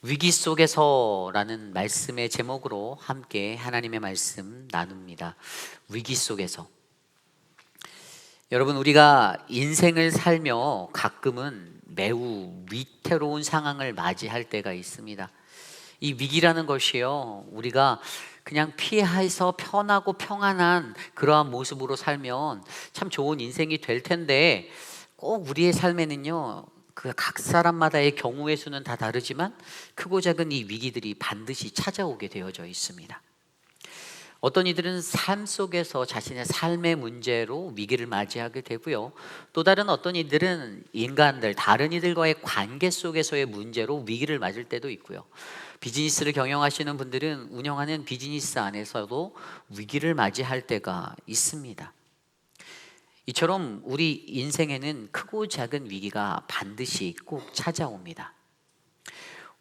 위기 속에서라는 말씀의 제목으로 함께 하나님의 말씀 나눕니다. 위기 속에서. 여러분, 우리가 인생을 살며 가끔은 매우 위태로운 상황을 맞이할 때가 있습니다. 이 위기라는 것이요, 우리가 그냥 피해서 편하고 평안한 그러한 모습으로 살면 참 좋은 인생이 될 텐데, 꼭 우리의 삶에는요, 그 각 사람마다의 경우의 수는 다 다르지만 크고 작은 이 위기들이 반드시 찾아오게 되어져 있습니다. 어떤 이들은 삶 속에서 자신의 삶의 문제로 위기를 맞이하게 되고요, 또 다른 어떤 이들은 인간들, 다른 이들과의 관계 속에서의 문제로 위기를 맞을 때도 있고요, 비즈니스를 경영하시는 분들은 운영하는 비즈니스 안에서도 위기를 맞이할 때가 있습니다. 이처럼 우리 인생에는 크고 작은 위기가 반드시 꼭 찾아옵니다.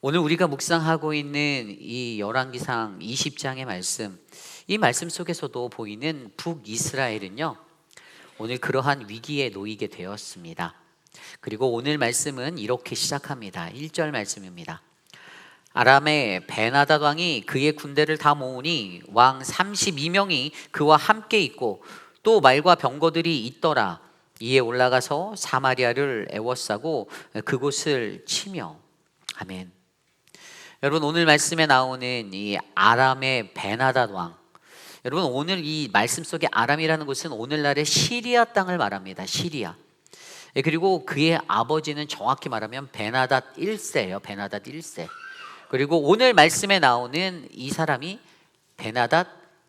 오늘 우리가 묵상하고 있는 이 열왕기상 20장의 말씀, 이 말씀 속에서도 보이는 북이스라엘은요, 오늘 그러한 위기에 놓이게 되었습니다. 그리고 오늘 말씀은 이렇게 시작합니다. 1절 말씀입니다. 아람의 베나닷 왕이 그의 군대를 다 모으니 왕 32명이 그와 함께 있고 또 말과 병거들이 있더라. 이에 올라가서 사마리아를 애워싸고 그곳을 치며. 아멘. 여러분, 오늘 말씀에 나오는 이 아람의 베나닷 왕, 여러분, 오늘 이 말씀 속에 아람이라는 곳은 오늘날의 시리아 땅을 말합니다. 시리아. 그리고 그의 아버지는 정확히 말하면 베나닷 1세예요. 베나닷 1세. 그리고 오늘 말씀에 나오는 이 사람이 베나닷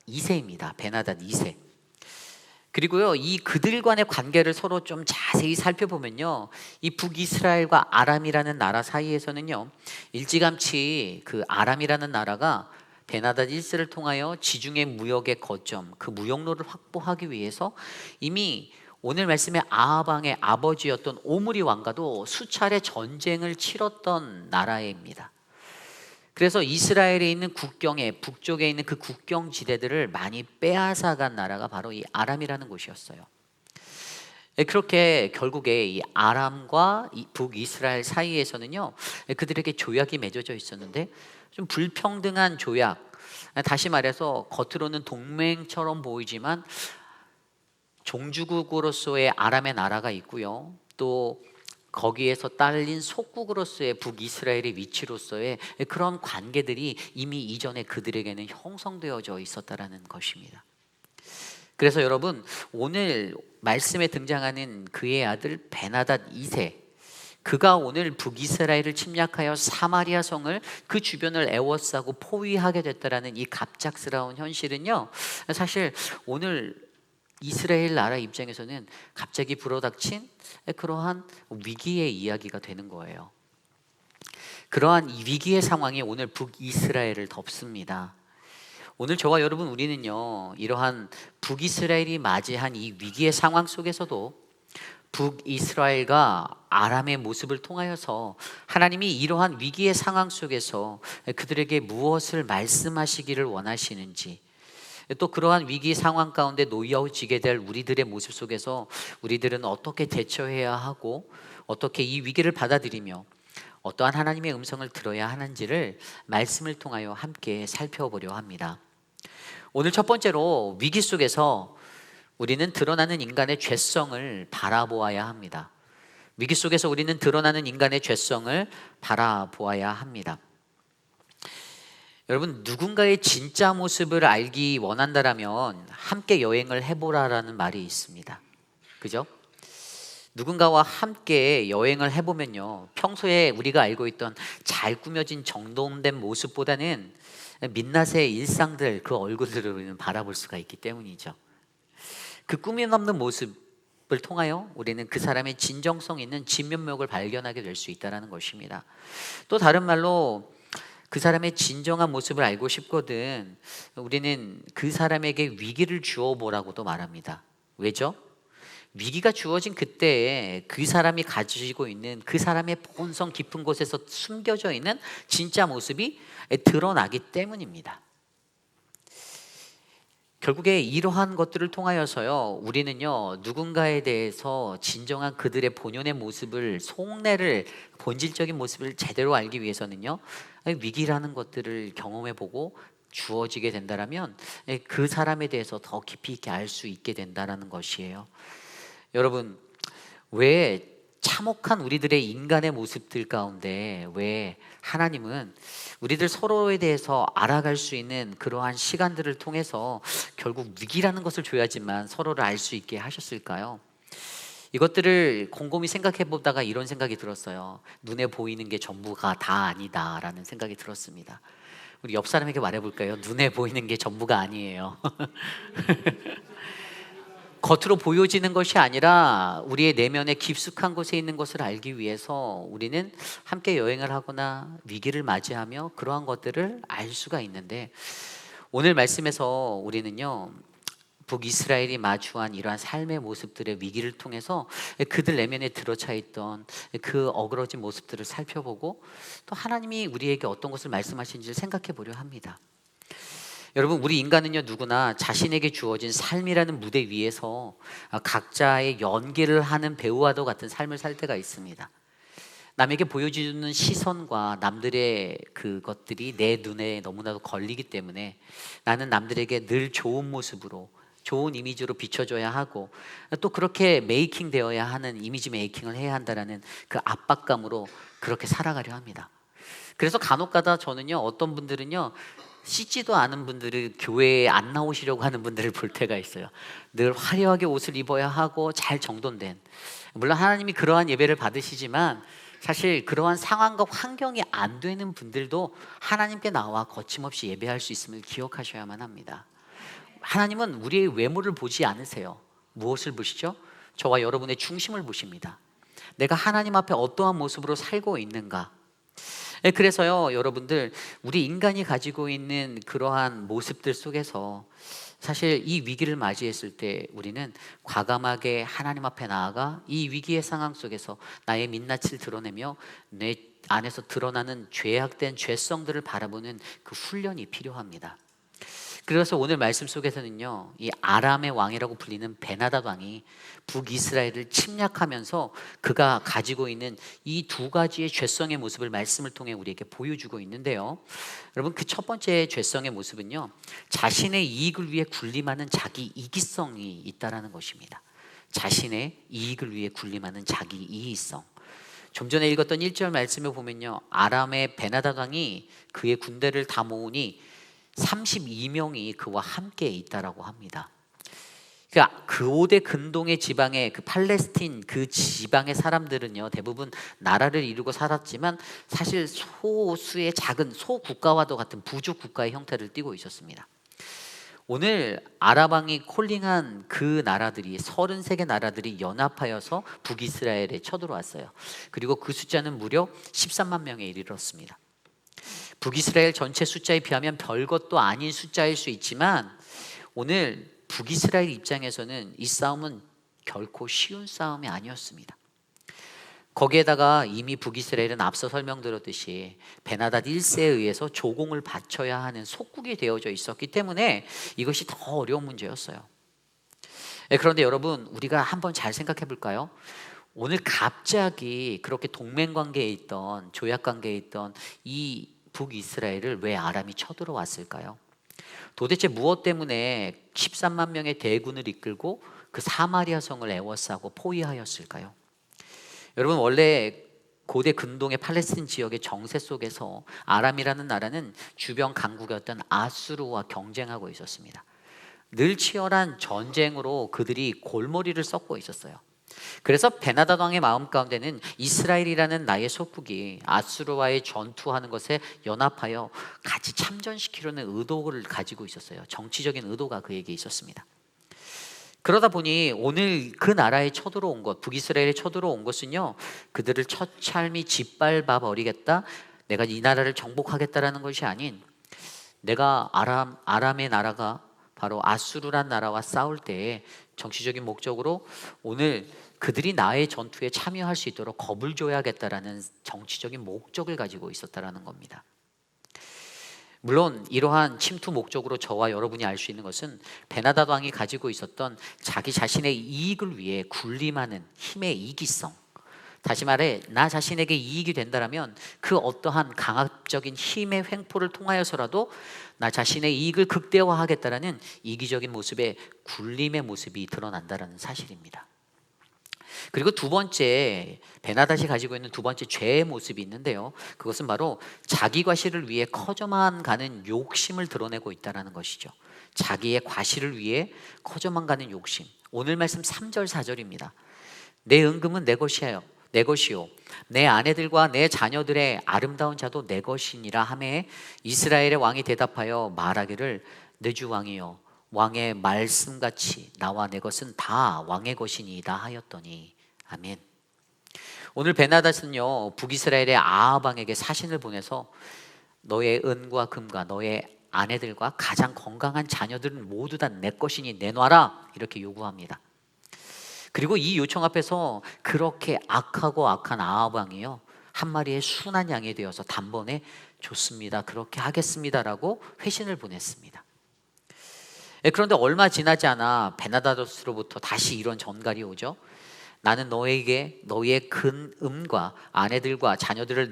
2세입니다. 베나닷 2세. 그리고요, 이 그들 간의 관계를 서로 좀 자세히 살펴보면요, 이 북이스라엘과 아람이라는 나라 사이에서는요, 일찌감치 그 아람이라는 나라가 베나닷 1세를 통하여 지중해 무역의 거점, 그 무역로를 확보하기 위해서 이미 오늘 말씀의 아합 왕의 아버지였던 오므리 왕과도 수차례 전쟁을 치렀던 나라입니다. 그래서 이스라엘에 있는 국경에, 북쪽에 있는 그 국경 지대들을 많이 빼앗아간 나라가 바로 이 아람이라는 곳이었어요. 그렇게 결국에 이 아람과 이 북이스라엘 사이에서는요, 그들에게 조약이 맺어져 있었는데 좀 불평등한 조약, 다시 말해서 겉으로는 동맹처럼 보이지만 종주국으로서의 아람의 나라가 있고요, 또 거기에서 딸린 속국으로서의 북이스라엘의 위치로서의 그런 관계들이 이미 이전에 그들에게는 형성되어져 있었다라는 것입니다. 그래서 여러분, 오늘 말씀에 등장하는 그의 아들 베나닷 2세, 그가 오늘 북이스라엘을 침략하여 사마리아 성을 그 주변을 애워싸고 포위하게 됐다라는 이 갑작스러운 현실은요, 사실 오늘 이스라엘 나라 입장에서는 갑자기 불어닥친 그러한 위기의 이야기가 되는 거예요. 그러한 이 위기의 상황이 오늘 북이스라엘을 덮습니다. 오늘 저와 여러분, 우리는요, 이러한 북이스라엘이 맞이한 이 위기의 상황 속에서도 북이스라엘과 아람의 모습을 통하여서 하나님이 이러한 위기의 상황 속에서 그들에게 무엇을 말씀하시기를 원하시는지, 또 그러한 위기 상황 가운데 놓여지게 될 우리들의 모습 속에서 우리들은 어떻게 대처해야 하고 어떻게 이 위기를 받아들이며 어떠한 하나님의 음성을 들어야 하는지를 말씀을 통하여 함께 살펴보려 합니다. 오늘 첫 번째로, 위기 속에서 우리는 드러나는 인간의 죄성을 바라보아야 합니다. 위기 속에서 우리는 드러나는 인간의 죄성을 바라보아야 합니다. 여러분, 누군가의 진짜 모습을 알기 원한다라면 함께 여행을 해보라라는 말이 있습니다. 그죠? 누군가와 함께 여행을 해보면요, 평소에 우리가 알고 있던 잘 꾸며진 정돈된 모습보다는 민낯의 일상들, 그 얼굴들을 우리는 바라볼 수가 있기 때문이죠. 그 꾸밈 없는 모습을 통하여 우리는 그 사람의 진정성 있는 진면목을 발견하게 될 수 있다는 것입니다. 또 다른 말로, 그 사람의 진정한 모습을 알고 싶거든 우리는 그 사람에게 위기를 주어보라고도 말합니다. 왜죠? 위기가 주어진 그때에 그 사람이 가지고 있는 그 사람의 본성 깊은 곳에서 숨겨져 있는 진짜 모습이 드러나기 때문입니다. 결국에 이러한 것들을 통하여서요, 우리는요 누군가에 대해서 진정한 그들의 본연의 모습을, 속내를, 본질적인 모습을 제대로 알기 위해서는요, 위기라는 것들을 경험해보고 주어지게 된다라면 그 사람에 대해서 더 깊이 있게 알 수 있게 된다라는 것이에요. 여러분, 왜 참혹한 우리들의 인간의 모습들 가운데 왜 하나님은 우리들 서로에 대해서 알아갈 수 있는 그러한 시간들을 통해서 결국 위기라는 것을 줘야지만 서로를 알 수 있게 하셨을까요? 이것들을 곰곰이 생각해 보다가 이런 생각이 들었어요. 눈에 보이는 게 전부가 다 아니다라는 생각이 들었습니다. 우리 옆 사람에게 말해볼까요? 눈에 보이는 게 전부가 아니에요. 겉으로 보여지는 것이 아니라 우리의 내면의 깊숙한 곳에 있는 것을 알기 위해서 우리는 함께 여행을 하거나 위기를 맞이하며 그러한 것들을 알 수가 있는데, 오늘 말씀에서 우리는요 북이스라엘이 마주한 이러한 삶의 모습들의 위기를 통해서 그들 내면에 들어차 있던 그 어그러진 모습들을 살펴보고 또 하나님이 우리에게 어떤 것을 말씀하시는지를 생각해 보려 합니다. 여러분, 우리 인간은요 누구나 자신에게 주어진 삶이라는 무대 위에서 각자의 연기를 하는 배우와도 같은 삶을 살 때가 있습니다. 남에게 보여주는 시선과 남들의 그것들이 내 눈에 너무나도 걸리기 때문에 나는 남들에게 늘 좋은 모습으로, 좋은 이미지로 비춰줘야 하고 또 그렇게 메이킹 되어야 하는, 이미지 메이킹을 해야 한다라는 그 압박감으로 그렇게 살아가려 합니다. 그래서 간혹가다 저는요, 어떤 분들은요 씻지도 않은 분들을 교회에 안 나오시려고 하는 분들을 볼 때가 있어요. 늘 화려하게 옷을 입어야 하고 잘 정돈된, 물론 하나님이 그러한 예배를 받으시지만 사실 그러한 상황과 환경이 안 되는 분들도 하나님께 나와 거침없이 예배할 수 있음을 기억하셔야만 합니다. 하나님은 우리의 외모를 보지 않으세요. 무엇을 보시죠? 저와 여러분의 중심을 보십니다. 내가 하나님 앞에 어떠한 모습으로 살고 있는가. 그래서요 여러분들, 우리 인간이 가지고 있는 그러한 모습들 속에서 사실 이 위기를 맞이했을 때 우리는 과감하게 하나님 앞에 나아가 이 위기의 상황 속에서 나의 민낯을 드러내며 내 안에서 드러나는 죄악된 죄성들을 바라보는 그 훈련이 필요합니다. 그래서 오늘 말씀 속에서는요, 이 아람의 왕이라고 불리는 베나닷 왕이 북이스라엘을 침략하면서 그가 가지고 있는 이 두 가지의 죄성의 모습을 말씀을 통해 우리에게 보여주고 있는데요, 여러분, 그 첫 번째 죄성의 모습은요, 자신의 이익을 위해 군림하는 자기 이기성이 있다라는 것입니다. 자신의 이익을 위해 군림하는 자기 이익성. 좀 전에 읽었던 1절 말씀에 보면요, 아람의 베나닷 왕이 그의 군대를 다 모으니 32명이 그와 함께 있다라고 합니다. 그러니까 그 5대 근동의 지방의 그 팔레스틴 그 지방의 사람들은요 대부분 나라를 이루고 살았지만 사실 소수의 작은 소국가와도 같은 부족 국가의 형태를 띠고 있었습니다. 오늘 아람왕이 콜링한 그 나라들이 33개 나라들이 연합하여서 북이스라엘에 쳐들어왔어요. 그리고 그 숫자는 무려 13만 명에 이르렀습니다. 북이스라엘 전체 숫자에 비하면 별것도 아닌 숫자일 수 있지만 오늘 북이스라엘 입장에서는 이 싸움은 결코 쉬운 싸움이 아니었습니다. 거기에다가 이미 북이스라엘은 앞서 설명드렸듯이 베나닷 1세에 의해서 조공을 바쳐야 하는 속국이 되어져 있었기 때문에 이것이 더 어려운 문제였어요. 그런데 여러분, 우리가 한번 잘 생각해 볼까요? 오늘 갑자기 그렇게 동맹관계에 있던, 조약관계에 있던 이 북이스라엘을 왜 아람이 쳐들어왔을까요? 도대체 무엇 때문에 13만 명의 대군을 이끌고 그 사마리아 성을 에워싸고 포위하였을까요? 여러분, 원래 고대 근동의 팔레스틴 지역의 정세 속에서 아람이라는 나라는 주변 강국이었던 아수르와 경쟁하고 있었습니다. 늘 치열한 전쟁으로 그들이 골머리를 썩고 있었어요. 그래서 베나닷 왕의 마음 가운데는 이스라엘이라는 나의 속국이 아수르와의 전투하는 것에 연합하여 같이 참전시키려는 의도를 가지고 있었어요. 정치적인 의도가 그에게 있었습니다. 그러다 보니 오늘 그 나라에 쳐들어온 것, 북이스라엘에 쳐들어온 것은요, 그들을 처참히 짓밟아 버리겠다, 내가 이 나라를 정복하겠다라는 것이 아닌, 내가 아람의 나라가 바로 아수르란 나라와 싸울 때에 정치적인 목적으로 오늘 그들이 나의 전투에 참여할 수 있도록 겁을 줘야겠다라는 정치적인 목적을 가지고 있었다라는 겁니다. 물론 이러한 침투 목적으로 저와 여러분이 알 수 있는 것은 베나다드 왕이 가지고 있었던 자기 자신의 이익을 위해 군림하는 힘의 이기성, 다시 말해 나 자신에게 이익이 된다면 그 어떠한 강압적인 힘의 횡포를 통하여서라도 나 자신의 이익을 극대화하겠다라는 이기적인 모습의 군림의 모습이 드러난다는 사실입니다. 그리고 두 번째, 베나닷이 가지고 있는 두 번째 죄의 모습이 있는데요, 그것은 바로 자기 과실을 위해 커져만 가는 욕심을 드러내고 있다는 것이죠. 자기의 과실을 위해 커져만 가는 욕심. 오늘 말씀 3절 4절입니다. 내 은금은 내 것이요 내 아내들과 내 자녀들의 아름다운 자도 내 것이니라 하매 이스라엘의 왕이 대답하여 말하기를 내 주 왕이여 왕의 말씀같이 나와 내 것은 다 왕의 것이니이다 하였더니. 아멘. 오늘 베나닷은요 북이스라엘의 아합 왕에게 사신을 보내서 너의 은과 금과 너의 아내들과 가장 건강한 자녀들은 모두 다 내 것이니 내놔라 이렇게 요구합니다. 그리고 이 요청 앞에서 그렇게 악하고 악한 아합 왕이요 한 마리의 순한 양이 되어서 단번에 좋습니다, 그렇게 하겠습니다라고 회신을 보냈습니다. 그런데 얼마 지나지 않아 베나다스로부터 다시 이런 전갈이 오죠. 나는 너에게 너의 근음과 아내들과 자녀들을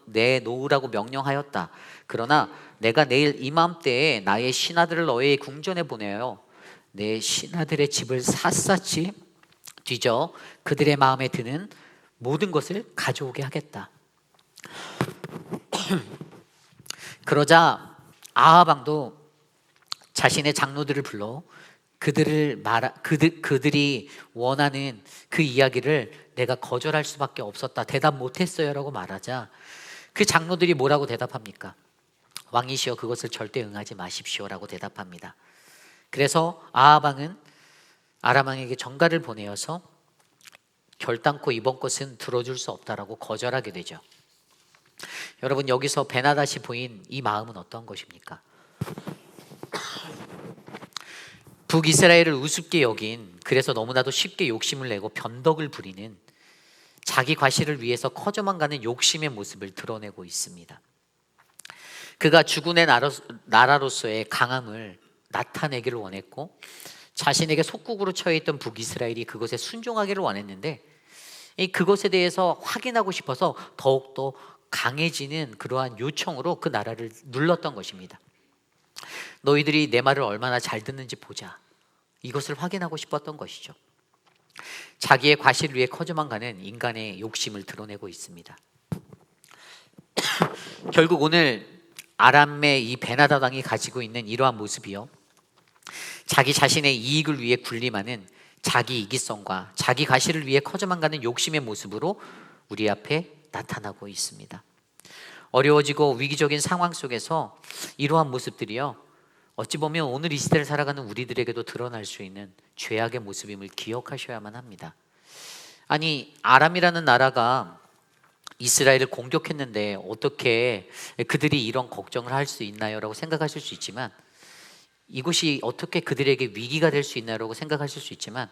내놓으라고 명령하였다. 그러나 내가 내일 이맘때에 나의 신하들을 너의 궁전에 보내어 내 신하들의 집을 샅샅이 뒤져 그들의 마음에 드는 모든 것을 가져오게 하겠다. 그러자 아합 왕도 자신의 장로들을 불러 그들이 원하는 그 이야기를 내가 거절할 수밖에 없었다, 대답 못했어요라고 말하자 그 장로들이 뭐라고 대답합니까? 왕이시여 그것을 절대 응하지 마십시오라고 대답합니다. 그래서 아합 왕은 아람 왕에게 전갈을 보내어서 결단코 이번 것은 들어줄 수 없다라고 거절하게 되죠. 여러분, 여기서 베나닷이 보인 이 마음은 어떤 것입니까? 북이스라엘을 우습게 여긴, 그래서 너무나도 쉽게 욕심을 내고 변덕을 부리는, 자기 과실을 위해서 커져만 가는 욕심의 모습을 드러내고 있습니다. 그가 주군의 나라로서의 강함을 나타내기를 원했고 자신에게 속국으로 처해 있던 북이스라엘이 그것에 순종하기를 원했는데 그것에 대해서 확인하고 싶어서 더욱더 강해지는 그러한 요청으로 그 나라를 눌렀던 것입니다. 너희들이 내 말을 얼마나 잘 듣는지 보자, 이것을 확인하고 싶었던 것이죠. 자기의 과실을 위해 커져만 가는 인간의 욕심을 드러내고 있습니다. 결국 오늘 아람의 이 베나닷 왕이 가지고 있는 이러한 모습이요, 자기 자신의 이익을 위해 군림하는 자기 이기성과 자기 과실을 위해 커져만 가는 욕심의 모습으로 우리 앞에 나타나고 있습니다. 어려워지고 위기적인 상황 속에서 이러한 모습들이요, 어찌 보면 오늘 이 시대를 살아가는 우리들에게도 드러날 수 있는 죄악의 모습임을 기억하셔야만 합니다. 아니, 아람이라는 나라가 이스라엘을 공격했는데 어떻게 그들이 이런 걱정을 할 수 있나요? 라고 생각하실 수 있지만, 이것이 어떻게 그들에게 위기가 될 수 있나라고 생각하실 수 있지만,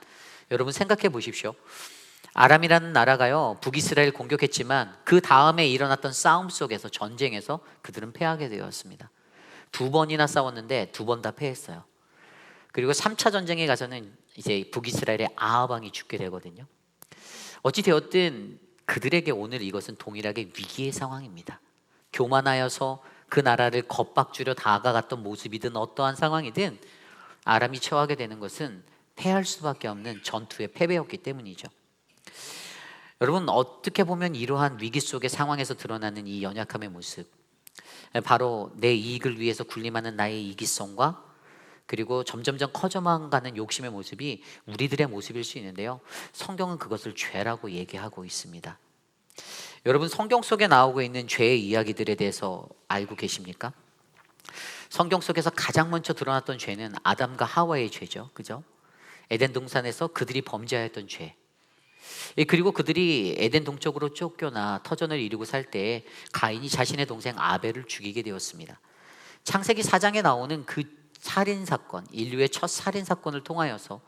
여러분 생각해 보십시오. 아람이라는 나라가요 북이스라엘을 공격했지만 그 다음에 일어났던 싸움 속에서, 전쟁에서 그들은 패하게 되었습니다. 2번이나 싸웠는데 2번 다 패했어요. 그리고 3차 전쟁에 가서는 이제 북이스라엘의 아합 왕이 죽게 되거든요. 어찌 되었든 그들에게 오늘 이것은 동일하게 위기의 상황입니다. 교만하여서 그 나라를 겁박주려 다가갔던 모습이든 어떠한 상황이든 아람이 처하게 되는 것은 패할 수밖에 없는 전투의 패배였기 때문이죠. 여러분, 어떻게 보면 이러한 위기 속의 상황에서 드러나는 이 연약함의 모습, 바로 내 이익을 위해서 군림하는 나의 이기성과 그리고 점점점 커져만 가는 욕심의 모습이 우리들의 모습일 수 있는데요, 성경은 그것을 죄라고 얘기하고 있습니다. 여러분, 성경 속에 나오고 있는 죄의 이야기들에 대해서 알고 계십니까? 성경 속에서 가장 먼저 드러났던 죄는 아담과 하와의 죄죠. 그죠? 에덴 동산에서 그들이 범죄하였던 죄. 그리고 그들이 에덴 동쪽으로 쫓겨나 터전을 이루고 살 때 가인이 자신의 동생 아벨을 죽이게 되었습니다. 창세기 4장에 나오는 그 살인사건, 인류의 첫 살인사건을 통하여서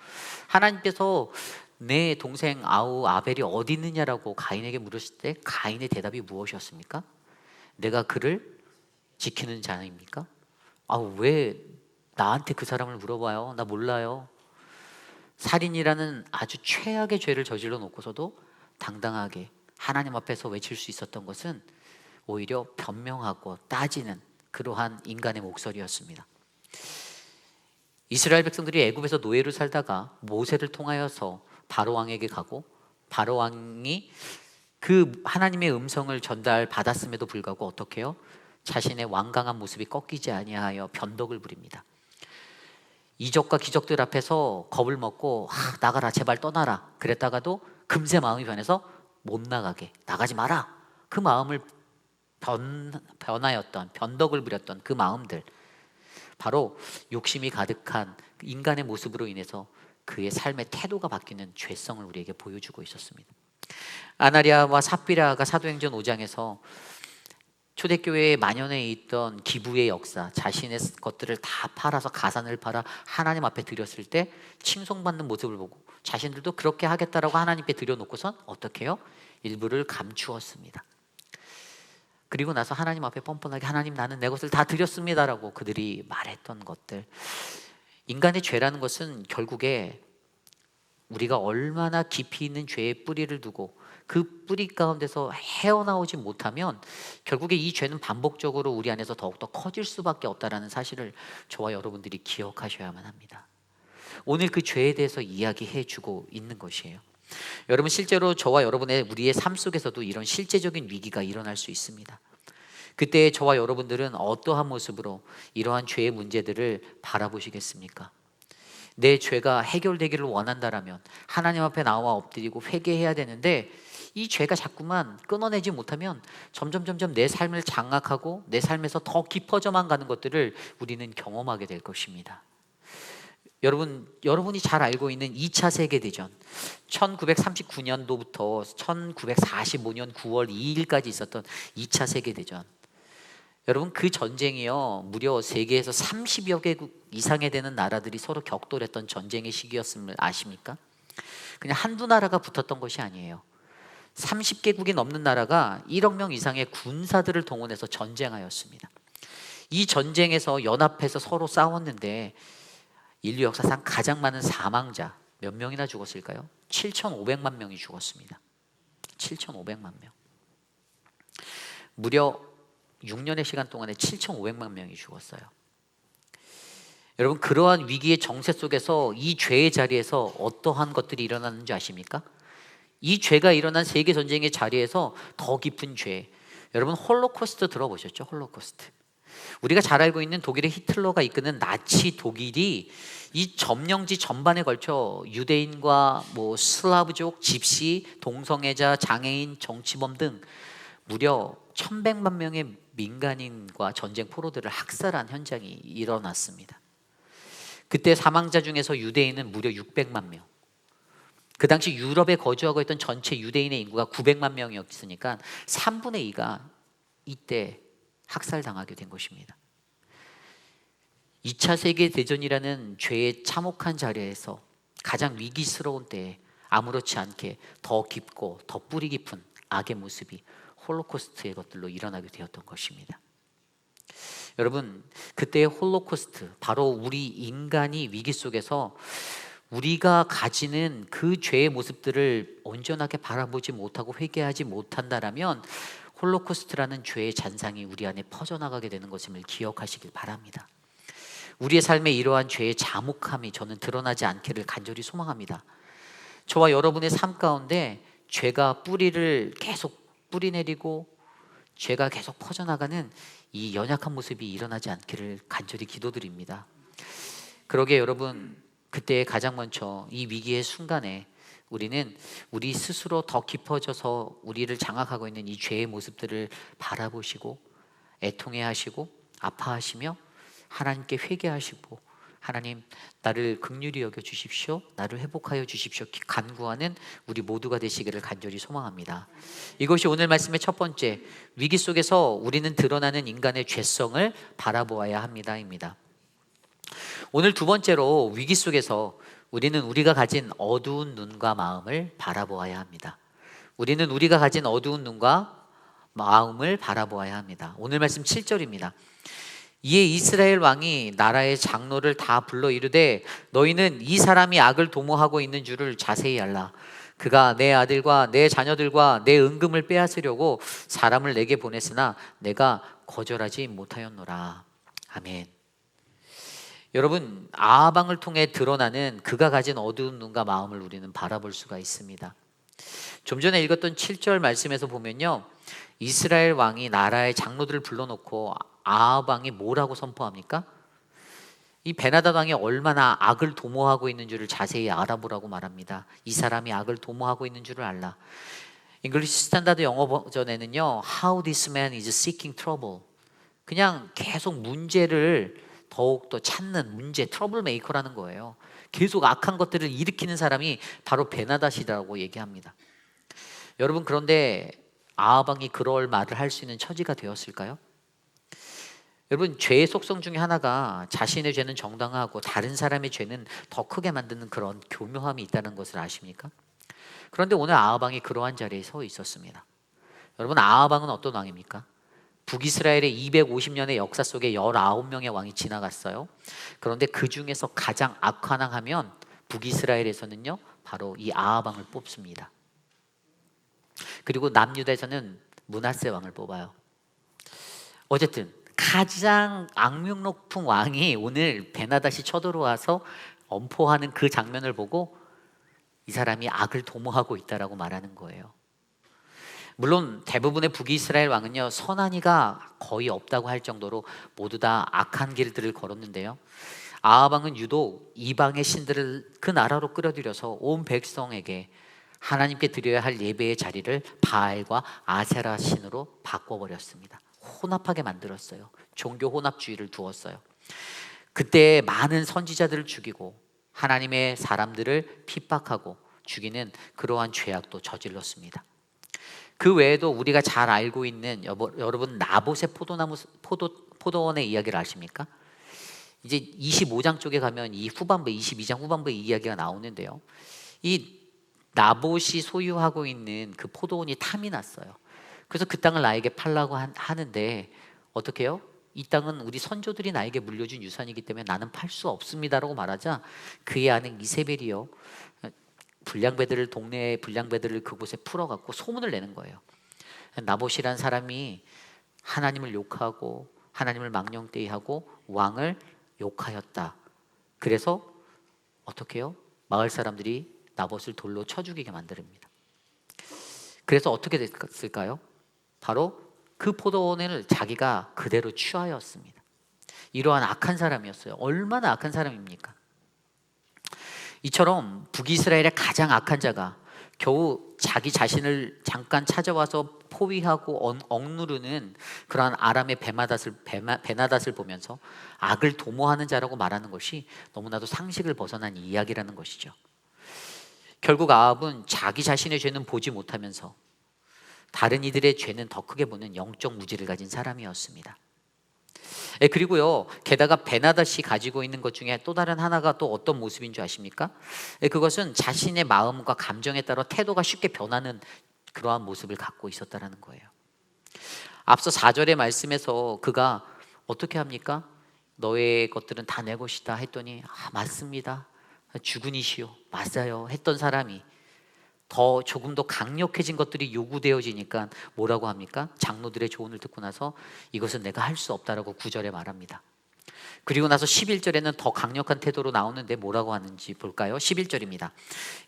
하나님께서 내 동생 아벨이 어디 있느냐라고 가인에게 물으실 때 가인의 대답이 무엇이었습니까? 내가 그를 지키는 자입니까? 왜 나한테 그 사람을 물어봐요? 나 몰라요. 살인이라는 아주 최악의 죄를 저질러 놓고서도 당당하게 하나님 앞에서 외칠 수 있었던 것은 오히려 변명하고 따지는 그러한 인간의 목소리였습니다. 이스라엘 백성들이 애굽에서 노예로 살다가 모세를 통하여서 바로 왕에게 가고, 바로 왕이 그 하나님의 음성을 전달받았음에도 불구하고 어떻게 해요? 자신의 완강한 모습이 꺾이지 아니하여 변덕을 부립니다. 이적과 기적들 앞에서 겁을 먹고 나가라, 제발 떠나라 그랬다가도 금세 마음이 변해서 못 나가게, 나가지 마라, 그 마음을 변하였던, 변덕을 부렸던 그 마음들, 바로 욕심이 가득한 인간의 모습으로 인해서 그의 삶의 태도가 바뀌는 죄성을 우리에게 보여주고 있었습니다. 아나리아와 삽비라가 사도행전 5장에서 초대교회에 만연해 있던 기부의 역사, 자신의 것들을 다 팔아서 가산을 팔아 하나님 앞에 드렸을 때 칭송받는 모습을 보고 자신들도 그렇게 하겠다라고 하나님께 드려놓고선 어떻게 해요? 일부를 감추었습니다. 그리고 나서 하나님 앞에 뻔뻔하게 하나님, 나는 내 것을 다 드렸습니다라고 그들이 말했던 것들, 인간의 죄라는 것은 결국에 우리가 얼마나 깊이 있는 죄의 뿌리를 두고 그 뿌리 가운데서 헤어나오지 못하면 결국에 이 죄는 반복적으로 우리 안에서 더욱더 커질 수밖에 없다는 사실을 저와 여러분들이 기억하셔야만 합니다. 오늘 그 죄에 대해서 이야기해 주고 있는 것이에요. 여러분, 실제로 저와 여러분의 우리의 삶 속에서도 이런 실제적인 위기가 일어날 수 있습니다. 그때 저와 여러분들은 어떠한 모습으로 이러한 죄의 문제들을 바라보시겠습니까? 내 죄가 해결되기를 원한다라면 하나님 앞에 나와 엎드리고 회개해야 되는데, 이 죄가 자꾸만 끊어내지 못하면 점점 내 삶을 장악하고 내 삶에서 더 깊어져만 가는 것들을 우리는 경험하게 될 것입니다. 여러분이 잘 알고 있는 2차 세계대전, 1939년도부터 1945년 9월 2일까지 있었던 2차 세계대전, 여러분, 그 전쟁이요, 무려 세계에서 30여 개국 이상에 되는 나라들이 서로 격돌했던 전쟁의 시기였음을 아십니까? 그냥 한두 나라가 붙었던 것이 아니에요. 30개국이 넘는 나라가 1억 명 이상의 군사들을 동원해서 전쟁하였습니다. 이 전쟁에서 연합해서 서로 싸웠는데 인류 역사상 가장 많은 사망자 몇 명이나 죽었을까요? 7,500만 명이 죽었습니다. 7,500만 명. 무려 6년의 시간 동안에 7,500만 명이 죽었어요. 여러분, 그러한 위기의 정세 속에서 이 죄의 자리에서 어떠한 것들이 일어나는지 아십니까? 이 죄가 일어난 세계 전쟁의 자리에서 더 깊은 죄, 여러분 홀로코스트 들어보셨죠? 홀로코스트. 우리가 잘 알고 있는 독일의 히틀러가 이끄는 나치 독일이 이 점령지 전반에 걸쳐 유대인과 슬라브족, 집시, 동성애자, 장애인, 정치범 등 무려 1,100만 명의 민간인과 전쟁 포로들을 학살한 현장이 일어났습니다. 그때 사망자 중에서 유대인은 무려 600만 명. 그 당시 유럽에 거주하고 있던 전체 유대인의 인구가 900만 명이었으니까 3분의 2가 이때 학살당하게 된 것입니다. 2차 세계대전이라는 죄의 참혹한 자리에서 가장 위기스러운 때에 아무렇지 않게 더 깊고 더 뿌리 깊은 악의 모습이 홀로코스트의 것들로 일어나게 되었던 것입니다. 여러분, 그때의 홀로코스트, 바로 우리 인간이 위기 속에서 우리가 가지는 그 죄의 모습들을 온전하게 바라보지 못하고 회개하지 못한다라면 홀로코스트라는 죄의 잔상이 우리 안에 퍼져나가게 되는 것임을 기억하시길 바랍니다. 우리의 삶에 이러한 죄의 자목함이 저는 드러나지 않기를 간절히 소망합니다. 저와 여러분의 삶 가운데 죄가 뿌리를 계속 뿌리내리고 죄가 계속 퍼져나가는 이 연약한 모습이 일어나지 않기를 간절히 기도드립니다. 그러게 여러분, 그때 가장 먼저 이 위기의 순간에 우리는 우리 스스로 더 깊어져서 우리를 장악하고 있는 이 죄의 모습들을 바라보시고 애통해하시고 아파하시며 하나님께 회개하시고, 하나님, 나를 긍휼히 여겨 주십시오, 나를 회복하여 주십시오 간구하는 우리 모두가 되시기를 간절히 소망합니다. 이것이 오늘 말씀의 첫 번째, 위기 속에서 우리는 드러나는 인간의 죄성을 바라보아야 합니다입니다. 오늘 두 번째로, 위기 속에서 우리는 우리가 가진 어두운 눈과 마음을 바라보아야 합니다. 우리는 우리가 가진 어두운 눈과 마음을 바라보아야 합니다. 오늘 말씀 7절입니다. 이에 이스라엘 왕이 나라의 장로를 다 불러 이르되 너희는 이 사람이 악을 도모하고 있는 줄을 자세히 알라. 그가 내 아들과 내 자녀들과 내 은금을 빼앗으려고 사람을 내게 보냈으나 내가 거절하지 못하였노라. 아멘. 여러분, 아합 왕을 통해 드러나는 그가 가진 어두운 눈과 마음을 우리는 바라볼 수가 있습니다. 좀 전에 읽었던 7절 말씀에서 보면요, 이스라엘 왕이 나라의 장로들을 불러놓고 아합 왕이 뭐라고 선포합니까? 이 베나닷 왕이 얼마나 악을 도모하고 있는 줄을 자세히 알아보라고 말합니다. 이 사람이 악을 도모하고 있는 줄을 알라. 잉글리시 스탠다드 영어 버전에는요, How this man is seeking trouble. 그냥 계속 문제를 더욱더 찾는 문제, 트러블 메이커라는 거예요. 계속 악한 것들을 일으키는 사람이 바로 베나닷이라고 얘기합니다. 여러분, 그런데 아합 왕이 그럴 말을 할 수 있는 처지가 되었을까요? 여러분, 죄의 속성 중에 하나가 자신의 죄는 정당하고 다른 사람의 죄는 더 크게 만드는 그런 교묘함이 있다는 것을 아십니까? 그런데 오늘 아합 왕이 그러한 자리에 서 있었습니다. 여러분, 아합 왕은 어떤 왕입니까? 북이스라엘의 250년의 역사 속에 19명의 왕이 지나갔어요. 그런데 그 중에서 가장 악한 왕 하면 북이스라엘에서는요, 바로 이 아합 왕을 뽑습니다. 그리고 남유다에서는 므낫세 왕을 뽑아요. 어쨌든 가장 악명 높은 왕이 오늘 베나닷이 쳐들어와서 엄포하는 그 장면을 보고 이 사람이 악을 도모하고 있다라고 말하는 거예요. 물론 대부분의 북이스라엘 왕은요, 선한 이가 거의 없다고 할 정도로 모두 다 악한 길들을 걸었는데요, 아합 왕은 유독 이방의 신들을 그 나라로 끌어들여서 온 백성에게 하나님께 드려야 할 예배의 자리를 바알과 아세라 신으로 바꿔버렸습니다. 혼합하게 만들었어요. 종교 혼합주의를 두었어요. 그때 많은 선지자들을 죽이고 하나님의 사람들을 핍박하고 죽이는 그러한 죄악도 저질렀습니다. 그 외에도 우리가 잘 알고 있는 여러분, 나봇의 포도원의 이야기를 아십니까? 이제 25장 쪽에 가면 이 후반부, 22장 후반부의 이야기가 나오는데요, 이 나봇이 소유하고 있는 그 포도원이 탐이 났어요. 그래서 그 땅을 나에게 팔라고 하는데 어떻게 해요? 이 땅은 우리 선조들이 나에게 물려준 유산이기 때문에 나는 팔 수 없습니다라고 말하자 그의 아내 이세벨이요, 동네의 불량배들을 그곳에 풀어갖고 소문을 내는 거예요. 나봇이란 사람이 하나님을 욕하고 하나님을 망령되이하고 왕을 욕하였다. 그래서 어떻게 해요? 마을 사람들이 나봇을 돌로 쳐 죽이게 만듭니다. 그래서 어떻게 됐을까요? 바로 그 포도원을 자기가 그대로 취하였습니다. 이러한 악한 사람이었어요. 얼마나 악한 사람입니까? 이처럼 북이스라엘의 가장 악한 자가 겨우 자기 자신을 잠깐 찾아와서 포위하고 억누르는 그러한 아람의 베나닷을 보면서 악을 도모하는 자라고 말하는 것이 너무나도 상식을 벗어난 이야기라는 것이죠. 결국 아합은 자기 자신의 죄는 보지 못하면서 다른 이들의 죄는 더 크게 보는 영적 무지를 가진 사람이었습니다. 그리고요, 게다가 베나닷이 가지고 있는 것 중에 또 다른 하나가 또 어떤 모습인 줄 아십니까? 그것은 자신의 마음과 감정에 따라 태도가 쉽게 변하는 그러한 모습을 갖고 있었다는 거예요. 앞서 4절의 말씀에서 그가 어떻게 합니까? 너의 것들은 다 내 것이다 했더니 맞습니다, 주군이시오, 맞아요 했던 사람이 조금 더 강력해진 것들이 요구되어지니까 뭐라고 합니까? 장로들의 조언을 듣고 나서 이것은 내가 할 수 없다라고 9절에 말합니다. 그리고 나서 11절에는 더 강력한 태도로 나오는데 뭐라고 하는지 볼까요? 11절입니다.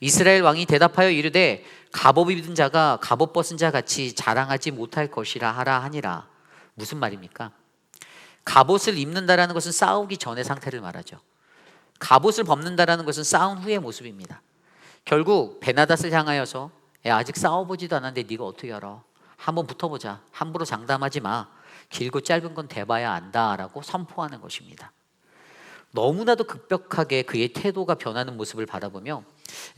이스라엘 왕이 대답하여 이르되 갑옷 입은 자가 갑옷 벗은 자 같이 자랑하지 못할 것이라 하라 하니라. 무슨 말입니까? 갑옷을 입는다라는 것은 싸우기 전의 상태를 말하죠. 갑옷을 벗는다라는 것은 싸운 후의 모습입니다. 결국 베나닷을 향하여서 아직 싸워보지도 않았는데 네가 어떻게 알아? 한번 붙어보자. 함부로 장담하지 마. 길고 짧은 건 대봐야 안다라고 선포하는 것입니다. 너무나도 급격하게 그의 태도가 변하는 모습을 바라보며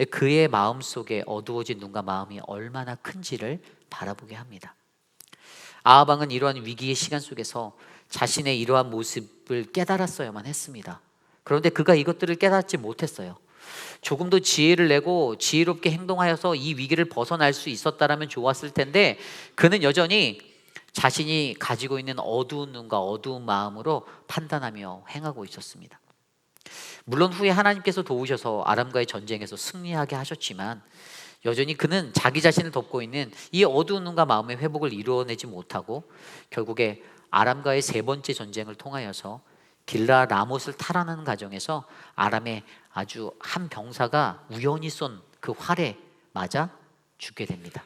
그의 마음속에 어두워진 눈과 마음이 얼마나 큰지를 바라보게 합니다. 아합 왕은 이러한 위기의 시간 속에서 자신의 이러한 모습을 깨달았어야만 했습니다. 그런데 그가 이것들을 깨닫지 못했어요. 조금 더 지혜를 내고 지혜롭게 행동하여서 이 위기를 벗어날 수 있었다라면 좋았을 텐데 그는 여전히 자신이 가지고 있는 어두운 눈과 어두운 마음으로 판단하며 행하고 있었습니다. 물론 후에 하나님께서 도우셔서 아람과의 전쟁에서 승리하게 하셨지만 여전히 그는 자기 자신을 덮고 있는 이 어두운 눈과 마음의 회복을 이루어내지 못하고 결국에 아람과의 세 번째 전쟁을 통하여서 길라 라못을 탈환하는 과정에서 아람의 아주 한 병사가 우연히 쏜 그 활에 맞아 죽게 됩니다.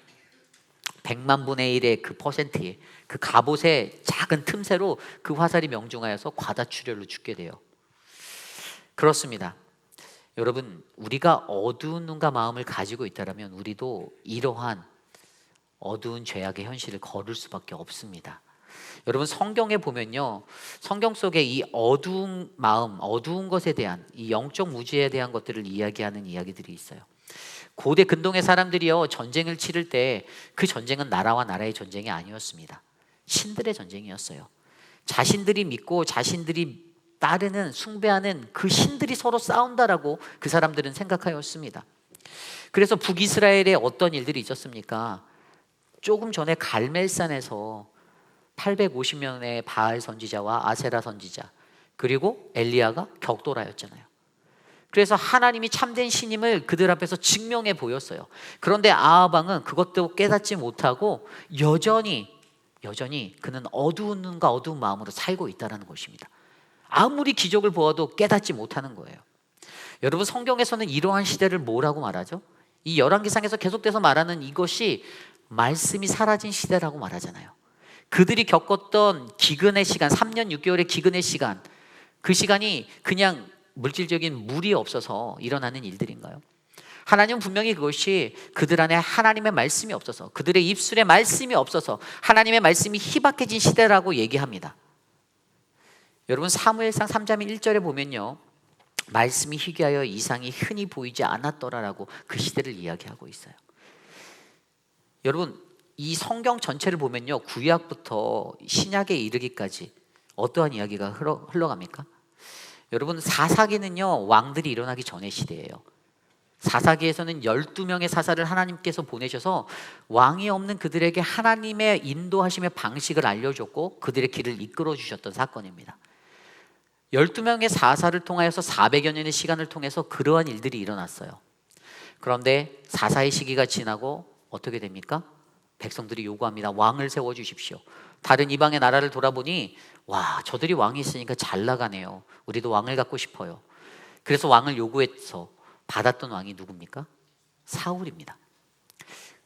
100만 분의 1의 그 퍼센트의 그 갑옷의 작은 틈새로 그 화살이 명중하여서 과다출혈로 죽게 돼요. 그렇습니다. 여러분, 우리가 어두운 눈과 마음을 가지고 있다면 우리도 이러한 어두운 죄악의 현실을 걸을 수밖에 없습니다. 여러분, 성경에 보면요, 성경 속에 이 어두운 마음, 어두운 것에 대한 이 영적 무지에 대한 것들을 이야기하는 이야기들이 있어요. 고대 근동의 사람들이요, 전쟁을 치를 때 그 전쟁은 나라와 나라의 전쟁이 아니었습니다. 신들의 전쟁이었어요. 자신들이 믿고 자신들이 따르는, 숭배하는 그 신들이 서로 싸운다라고 그 사람들은 생각하였습니다. 그래서 북이스라엘에 어떤 일들이 있었습니까? 조금 전에 갈멜산에서 850명의 바알 선지자와 아세라 선지자, 그리고 엘리야가 격돌하였잖아요. 그래서 하나님이 참된 신임을 그들 앞에서 증명해 보였어요. 그런데 아합 왕은 그것도 깨닫지 못하고 여전히 그는 어두운 눈과 어두운 마음으로 살고 있다는 것입니다. 아무리 기적을 보아도 깨닫지 못하는 거예요. 여러분, 성경에서는 이러한 시대를 뭐라고 말하죠? 이 열왕기상에서 계속돼서 말하는 이것이 말씀이 사라진 시대라고 말하잖아요. 그들이 겪었던 기근의 시간, 3년 6개월의 기근의 시간, 그 시간이 그냥 물질적인 물이 없어서 일어나는 일들인가요? 하나님은 분명히 그것이 그들 안에 하나님의 말씀이 없어서, 그들의 입술에 말씀이 없어서 하나님의 말씀이 희박해진 시대라고 얘기합니다. 여러분, 사무엘상 3장 1절에 보면요, 말씀이 희귀하여 이상이 흔히 보이지 않았더라라고 그 시대를 이야기하고 있어요. 여러분, 이 성경 전체를 보면요, 구약부터 신약에 이르기까지 어떠한 이야기가 흘러갑니까? 여러분, 사사기는요, 왕들이 일어나기 전의 시대예요. 사사기에서는 12명의 사사를 하나님께서 보내셔서 왕이 없는 그들에게 하나님의 인도하심의 방식을 알려줬고 그들의 길을 이끌어 주셨던 사건입니다. 12명의 사사를 통하여서 400여 년의 시간을 통해서 그러한 일들이 일어났어요. 그런데 사사의 시기가 지나고 어떻게 됩니까? 백성들이 요구합니다. 왕을 세워주십시오. 다른 이방의 나라를 돌아보니 와, 저들이 왕이 있으니까 잘 나가네요. 우리도 왕을 갖고 싶어요. 그래서 왕을 요구해서 받았던 왕이 누굽니까? 사울입니다.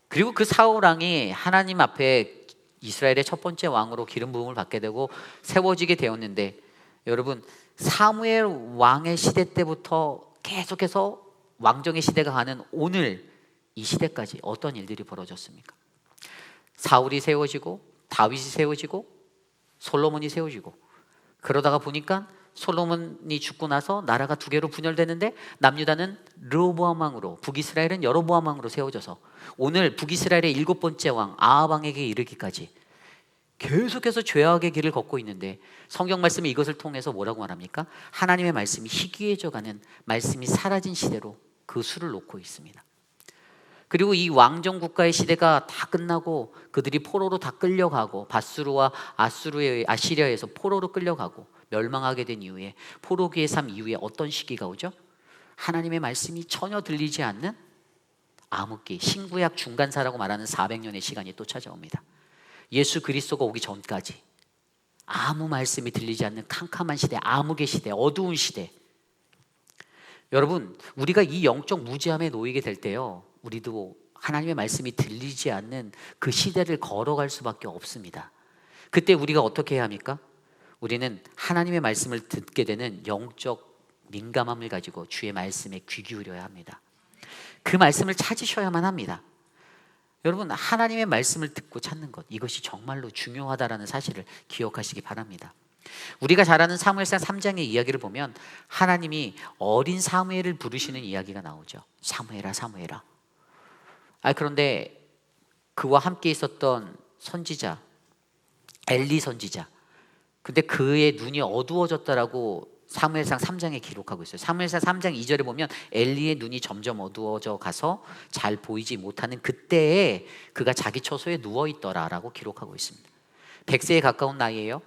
그리고 그 사울 왕이 하나님 앞에 이스라엘의 첫 번째 왕으로 기름 부음을 받게 되고 세워지게 되었는데, 여러분, 사무엘 왕의 시대 때부터 계속해서 왕정의 시대가 가는 오늘 이 시대까지 어떤 일들이 벌어졌습니까? 사울이 세워지고 다윗이 세워지고 솔로몬이 세워지고, 그러다가 보니까 솔로몬이 죽고 나서 나라가 두 개로 분열되는데 남유다는 르호보암 왕으로, 북이스라엘은 여로보암 왕으로 세워져서 오늘 북이스라엘의 7번째 왕 아합 왕에게 이르기까지 계속해서 죄악의 길을 걷고 있는데, 성경 말씀이 이것을 통해서 뭐라고 말합니까? 하나님의 말씀이 희귀해져가는, 말씀이 사라진 시대로 그 수를 놓고 있습니다. 그리고 이 왕정 국가의 시대가 다 끝나고 그들이 포로로 다 끌려가고 바수르와 아시리아에서 포로로 끌려가고 멸망하게 된 이후에, 포로기의 삶 이후에 어떤 시기가 오죠? 하나님의 말씀이 전혀 들리지 않는 암흑기, 신구약 중간사라고 말하는 400년의 시간이 또 찾아옵니다. 예수 그리스도가 오기 전까지 아무 말씀이 들리지 않는 캄캄한 시대, 암흑의 시대, 어두운 시대. 여러분, 우리가 이 영적 무지함에 놓이게 될 때요, 우리도 하나님의 말씀이 들리지 않는 그 시대를 걸어갈 수밖에 없습니다. 그때 우리가 어떻게 해야 합니까? 우리는 하나님의 말씀을 듣게 되는 영적 민감함을 가지고 주의 말씀에 귀 기울여야 합니다. 그 말씀을 찾으셔야만 합니다. 여러분, 하나님의 말씀을 듣고 찾는 것, 이것이 정말로 중요하다라는 사실을 기억하시기 바랍니다. 우리가 잘 아는 사무엘상 3장의 이야기를 보면 하나님이 어린 사무엘을 부르시는 이야기가 나오죠. 사무엘아, 사무엘아. 그런데 그와 함께 있었던 선지자, 엘리 선지자, 근데 그의 눈이 어두워졌다라고 사무엘상 3장에 기록하고 있어요. 사무엘상 3장 2절에 보면 엘리의 눈이 점점 어두워져 가서 잘 보이지 못하는 그때에 그가 자기 처소에 누워있더라라고 기록하고 있습니다. 100세에 가까운 나이에요.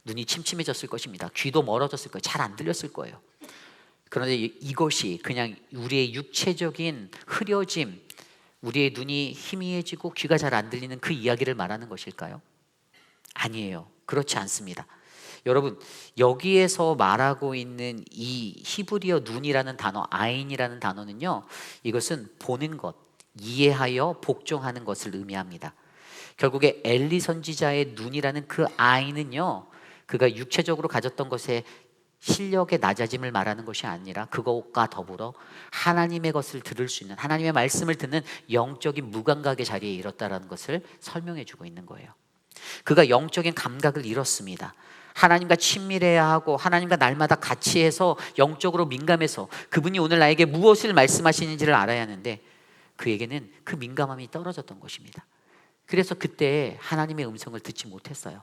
눈이 침침해졌을 것입니다. 귀도 멀어졌을 거예요. 잘 안 들렸을 거예요. 그런데 이것이 그냥 우리의 육체적인 흐려짐, 우리의 눈이 희미해지고 귀가 잘 안 들리는 그 이야기를 말하는 것일까요? 아니에요. 그렇지 않습니다. 여러분, 여기에서 말하고 있는 이 히브리어 눈이라는 단어, 아인이라는 단어는요, 이것은 보는 것, 이해하여 복종하는 것을 의미합니다. 결국에 엘리 선지자의 눈이라는 그 아인은요, 그가 육체적으로 가졌던 것에 실력의 낮아짐을 말하는 것이 아니라 그것과 더불어 하나님의 것을 들을 수 있는, 하나님의 말씀을 듣는 영적인 무감각의 자리에 이뤘다라는 것을 설명해 주고 있는 거예요. 그가 영적인 감각을 잃었습니다. 하나님과 친밀해야 하고 하나님과 날마다 같이 해서 영적으로 민감해서 그분이 오늘 나에게 무엇을 말씀하시는지를 알아야 하는데, 그에게는 그 민감함이 떨어졌던 것입니다. 그래서 그때 하나님의 음성을 듣지 못했어요.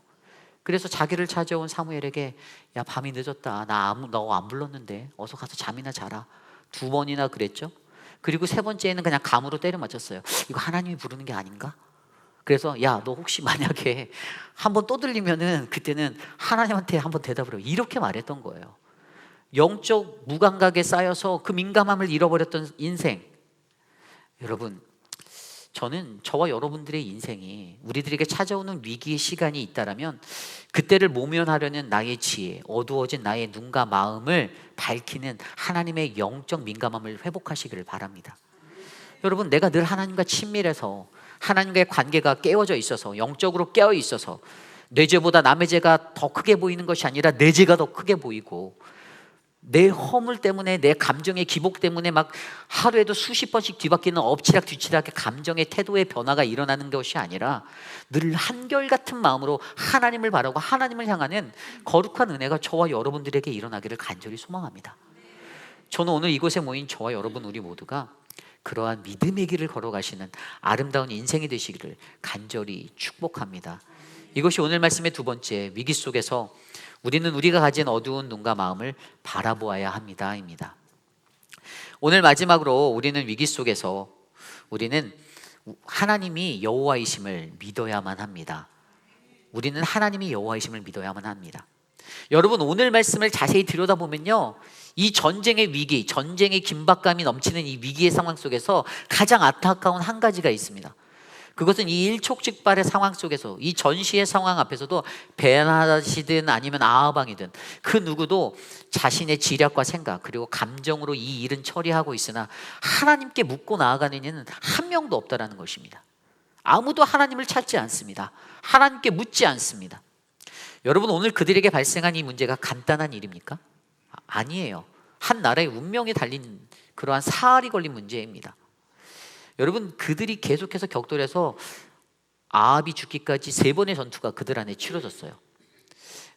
그래서 자기를 찾아온 사무엘에게, 야, 밤이 늦었다, 너 안 불렀는데 어서 가서 잠이나 자라. 2번이나 그랬죠. 그리고 3번째에는 그냥 감으로 때려 맞췄어요. 이거 하나님이 부르는 게 아닌가? 그래서 야, 너 혹시 만약에 한번 또 들리면은 그때는 하나님한테 한번 대답을 해요. 이렇게 말했던 거예요. 영적 무감각에 쌓여서 그 민감함을 잃어버렸던 인생. 여러분, 저는 저와 여러분들의 인생이 우리들에게 찾아오는 위기의 시간이 있다라면 그때를 모면하려는 나의 지혜, 어두워진 나의 눈과 마음을 밝히는 하나님의 영적 민감함을 회복하시기를 바랍니다. 여러분, 내가 늘 하나님과 친밀해서 하나님과의 관계가 깨어져 있어서, 영적으로 깨어 있어서 내 죄보다 남의 죄가 더 크게 보이는 것이 아니라 내 죄가 더 크게 보이고, 내 허물 때문에, 내 감정의 기복 때문에 막 하루에도 수십 번씩 뒤바뀌는 엎치락 뒤치락의 감정의 태도의 변화가 일어나는 것이 아니라 늘 한결같은 마음으로 하나님을 바라고 하나님을 향하는 거룩한 은혜가 저와 여러분들에게 일어나기를 간절히 소망합니다. 저는 오늘 이곳에 모인 저와 여러분, 우리 모두가 그러한 믿음의 길을 걸어가시는 아름다운 인생이 되시기를 간절히 축복합니다. 이것이 오늘 말씀의 2번째, 위기 속에서 우리는 우리가 가진 어두운 눈과 마음을 바라보아야 합니다입니다. 오늘 마지막으로 우리는 위기 속에서 우리는 하나님이 여호와이심을 믿어야만 합니다. 우리는 하나님이 여호와이심을 믿어야만 합니다. 여러분, 오늘 말씀을 자세히 들여다보면요, 이 전쟁의 위기, 전쟁의 긴박감이 넘치는 이 위기의 상황 속에서 가장 안타까운 한 가지가 있습니다. 그것은 이 일촉즉발의 상황 속에서, 이 전시의 상황 앞에서도 베나다시든 아니면 아하방이든 그 누구도 자신의 지략과 생각 그리고 감정으로 이 일은 처리하고 있으나 하나님께 묻고 나아가는 이는 한 명도 없다라는 것입니다. 아무도 하나님을 찾지 않습니다. 하나님께 묻지 않습니다. 여러분, 오늘 그들에게 발생한 이 문제가 간단한 일입니까? 아니에요. 한 나라의 운명이 달린 그러한 사활이 걸린 문제입니다. 여러분, 그들이 계속해서 격돌해서 아합이 죽기까지 3번의 전투가 그들 안에 치러졌어요.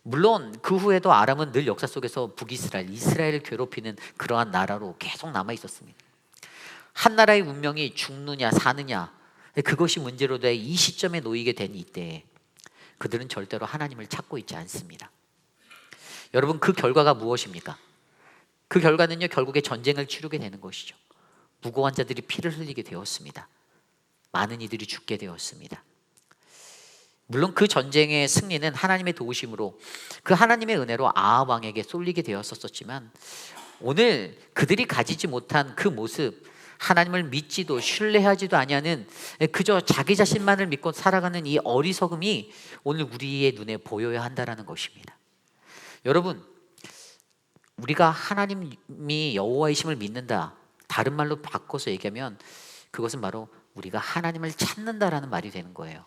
물론 그 후에도 아람은 늘 역사 속에서 북이스라엘, 이스라엘을 괴롭히는 그러한 나라로 계속 남아 있었습니다. 한 나라의 운명이 죽느냐 사느냐, 그것이 문제로 돼 이 시점에 놓이게 된 이때에 그들은 절대로 하나님을 찾고 있지 않습니다. 여러분, 그 결과가 무엇입니까? 그 결과는요, 결국에 전쟁을 치르게 되는 것이죠. 무고한 자들이 피를 흘리게 되었습니다. 많은 이들이 죽게 되었습니다. 물론 그 전쟁의 승리는 하나님의 도우심으로, 그 하나님의 은혜로 아합 왕에게 쏠리게 되었었지만, 오늘 그들이 가지지 못한 그 모습, 하나님을 믿지도 신뢰하지도 아니하는 그저 자기 자신만을 믿고 살아가는 이 어리석음이 오늘 우리의 눈에 보여야 한다는 것입니다. 여러분, 우리가 하나님이 여호와이심을 믿는다, 다른 말로 바꿔서 얘기하면 그것은 바로 우리가 하나님을 찾는다라는 말이 되는 거예요.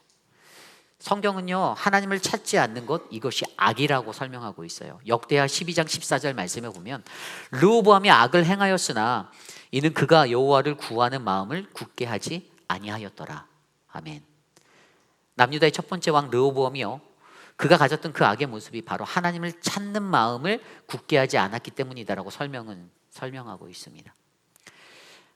성경은요, 하나님을 찾지 않는 것, 이것이 악이라고 설명하고 있어요. 역대하 12장 14절 말씀에 보면 르호보암이 악을 행하였으나 이는 그가 여호와를 구하는 마음을 굳게 하지 아니하였더라. 아멘. 남유다의 첫 번째 왕 르호보암이요, 그가 가졌던 그 악의 모습이 바로 하나님을 찾는 마음을 굳게 하지 않았기 때문이다라고 설명하고 있습니다.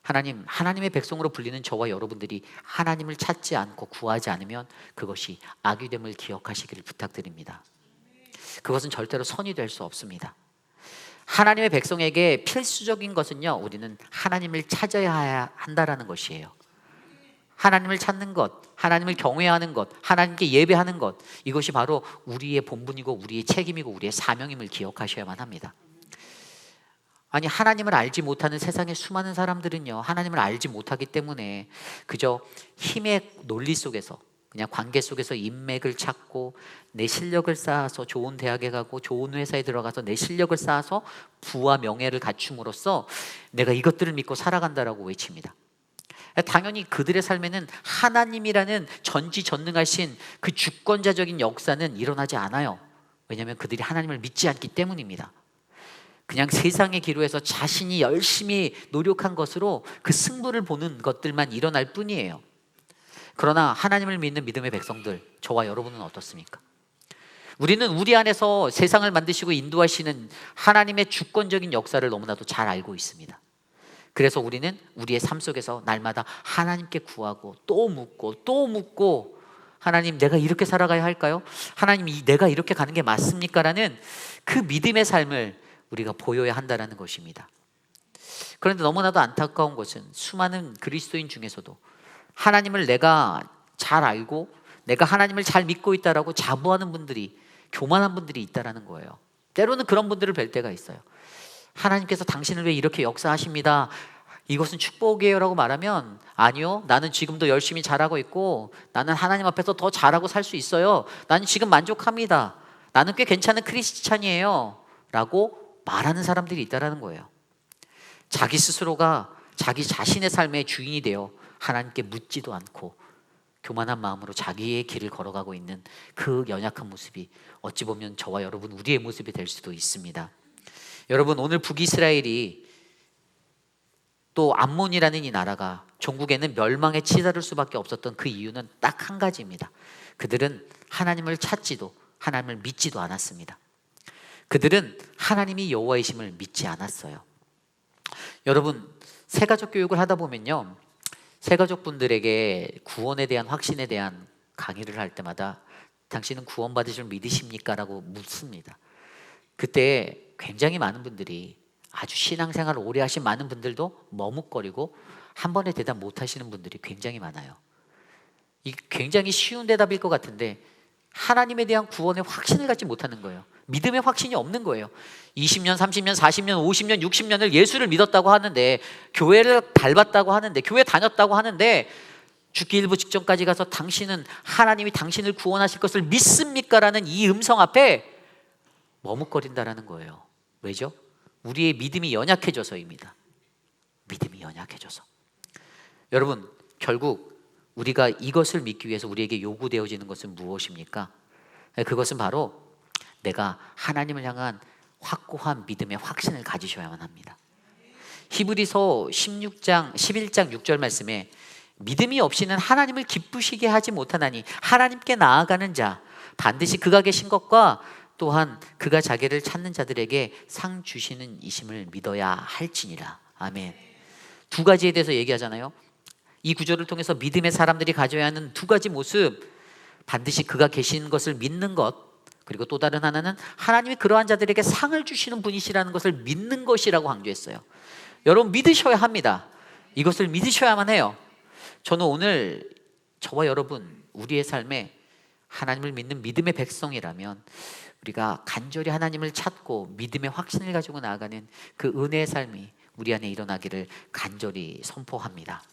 하나님의 백성으로 불리는 저와 여러분들이 하나님을 찾지 않고 구하지 않으면 그것이 악이 됨을 기억하시기를 부탁드립니다. 그것은 절대로 선이 될 수 없습니다. 하나님의 백성에게 필수적인 것은요, 우리는 하나님을 찾아야 한다라는 것이에요. 하나님을 찾는 것, 하나님을 경외하는 것, 하나님께 예배하는 것, 이것이 바로 우리의 본분이고 우리의 책임이고 우리의 사명임을 기억하셔야만 합니다. 아니, 하나님을 알지 못하는 세상의 수많은 사람들은요, 하나님을 알지 못하기 때문에 그저 힘의 논리 속에서, 그냥 관계 속에서 인맥을 찾고 내 실력을 쌓아서 좋은 대학에 가고 좋은 회사에 들어가서 내 실력을 쌓아서 부와 명예를 갖춤으로써 내가 이것들을 믿고 살아간다라고 외칩니다. 당연히 그들의 삶에는 하나님이라는 전지전능하신 그 주권자적인 역사는 일어나지 않아요. 왜냐하면 그들이 하나님을 믿지 않기 때문입니다. 그냥 세상의 기로에서 자신이 열심히 노력한 것으로 그 승부를 보는 것들만 일어날 뿐이에요. 그러나 하나님을 믿는 믿음의 백성들, 저와 여러분은 어떻습니까? 우리는 우리 안에서 세상을 만드시고 인도하시는 하나님의 주권적인 역사를 너무나도 잘 알고 있습니다. 그래서 우리는 우리의 삶 속에서 날마다 하나님께 구하고 또 묻고 또 묻고, 하나님, 내가 이렇게 살아가야 할까요? 하나님, 내가 이렇게 가는 게 맞습니까? 라는 그 믿음의 삶을 우리가 보여야 한다는 것입니다. 그런데 너무나도 안타까운 것은 수많은 그리스도인 중에서도 하나님을 내가 잘 알고 내가 하나님을 잘 믿고 있다라고 자부하는 분들이, 교만한 분들이 있다라는 거예요. 때로는 그런 분들을 뵐 때가 있어요. 하나님께서 당신을 왜 이렇게 역사하십니다, 이것은 축복이에요 라고 말하면, 아니요, 나는 지금도 열심히 잘하고 있고 나는 하나님 앞에서 더 잘하고 살 수 있어요, 나는 지금 만족합니다, 나는 꽤 괜찮은 크리스찬이에요 라고 말하는 사람들이 있다는 거예요. 자기 스스로가 자기 자신의 삶의 주인이 되어 하나님께 묻지도 않고 교만한 마음으로 자기의 길을 걸어가고 있는 그 연약한 모습이 어찌 보면 저와 여러분, 우리의 모습이 될 수도 있습니다. 여러분, 오늘 북이스라엘이 또 암몬이라는 이 나라가 종국에는 멸망에 치달을 수밖에 없었던 그 이유는 딱 한 가지입니다. 그들은 하나님을 찾지도 하나님을 믿지도 않았습니다. 그들은 하나님이 여호와이심을 믿지 않았어요. 여러분, 새가족 교육을 하다 보면요, 새가족분들에게 구원에 대한 확신에 대한 강의를 할 때마다 당신은 구원받으실 줄 믿으십니까? 라고 묻습니다. 그때 굉장히 많은 분들이, 아주 신앙생활을 오래 하신 많은 분들도 머뭇거리고 한 번에 대답 못 하시는 분들이 굉장히 많아요. 이 굉장히 쉬운 대답일 것 같은데 하나님에 대한 구원의 확신을 갖지 못하는 거예요. 믿음의 확신이 없는 거예요. 20년, 30년, 40년, 50년, 60년을 예수를 믿었다고 하는데, 교회를 닮았다고 하는데, 교회 다녔다고 하는데, 죽기 일부 직전까지 가서 당신은 하나님이 당신을 구원하실 것을 믿습니까? 라는 이 음성 앞에 머뭇거린다라는 거예요. 왜죠? 우리의 믿음이 연약해져서입니다. 믿음이 연약해져서. 여러분, 결국 우리가 이것을 믿기 위해서 우리에게 요구되어지는 것은 무엇입니까? 그것은 바로 내가 하나님을 향한 확고한 믿음의 확신을 가지셔야만 합니다. 히브리서 11장 6절 말씀에 믿음이 없이는 하나님을 기쁘시게 하지 못하나니 하나님께 나아가는 자 반드시 그가 계신 것과 또한 그가 자기를 찾는 자들에게 상 주시는 이심을 믿어야 할지니라. 아멘. 두 가지에 대해서 얘기하잖아요. 이 구절을 통해서 믿음의 사람들이 가져야 하는 두 가지 모습, 반드시 그가 계신 것을 믿는 것, 그리고 또 다른 하나는 하나님이 그러한 자들에게 상을 주시는 분이시라는 것을 믿는 것이라고 강조했어요. 여러분, 믿으셔야 합니다. 이것을 믿으셔야만 해요. 저는 오늘 저와 여러분, 우리의 삶에 하나님을 믿는 믿음의 백성이라면 우리가 간절히 하나님을 찾고 믿음의 확신을 가지고 나아가는 그 은혜의 삶이 우리 안에 일어나기를 간절히 선포합니다.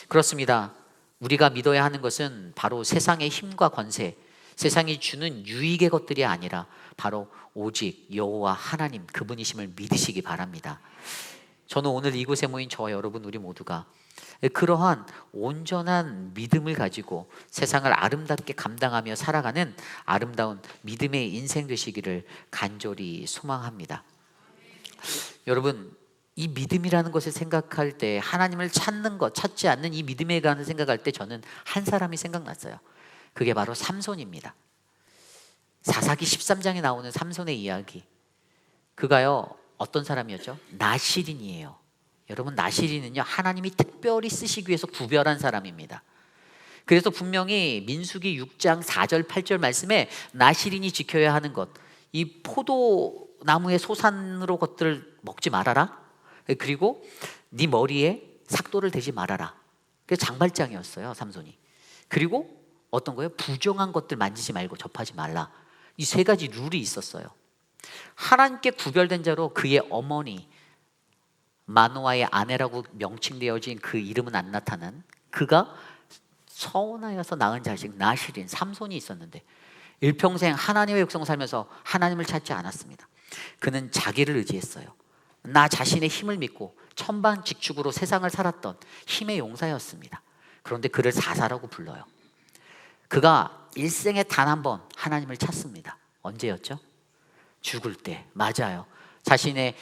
그렇습니다. 우리가 믿어야 하는 것은 바로 세상의 힘과 권세, 세상이 주는 유익의 것들이 아니라 바로 오직 여호와 하나님, 그분이심을 믿으시기 바랍니다. 저는 오늘 이곳에 모인 저와 여러분, 우리 모두가 그러한 온전한 믿음을 가지고 세상을 아름답게 감당하며 살아가는 아름다운 믿음의 인생 되시기를 간절히 소망합니다. 여러분, 이 믿음이라는 것을 생각할 때, 하나님을 찾는 것, 찾지 않는 이 믿음에 관한 생각할 때 저는 한 사람이 생각났어요. 그게 바로 삼손입니다. 사사기 13장에 나오는 삼손의 이야기. 그가요, 어떤 사람이었죠? 나실인이에요. 여러분, 나실인은요, 하나님이 특별히 쓰시기 위해서 구별한 사람입니다. 그래서 분명히 민수기 6장 4절 8절 말씀에 나실인이 지켜야 하는 것, 이 포도나무의 소산으로 것들을 먹지 말아라, 그리고 네 머리에 삭도를 대지 말아라, 그게 장발장이었어요, 삼손이. 그리고 어떤 거예요? 부정한 것들 만지지 말고 접하지 말라. 이 세 가지 룰이 있었어요. 하나님께 구별된 자로 그의 어머니 마노아의 아내라고 명칭되어진 그 이름은 안 나타난, 그가 서원하여서 낳은 자식 나실인 삼손이 있었는데 일평생 하나님의 백성 살면서 하나님을 찾지 않았습니다. 그는 자기를 의지했어요. 나 자신의 힘을 믿고 천방직축으로 세상을 살았던 힘의 용사였습니다. 그런데 그를 사사라고 불러요. 그가 일생에 단 한 번 하나님을 찾습니다. 언제였죠? 죽을 때. 맞아요. 자신의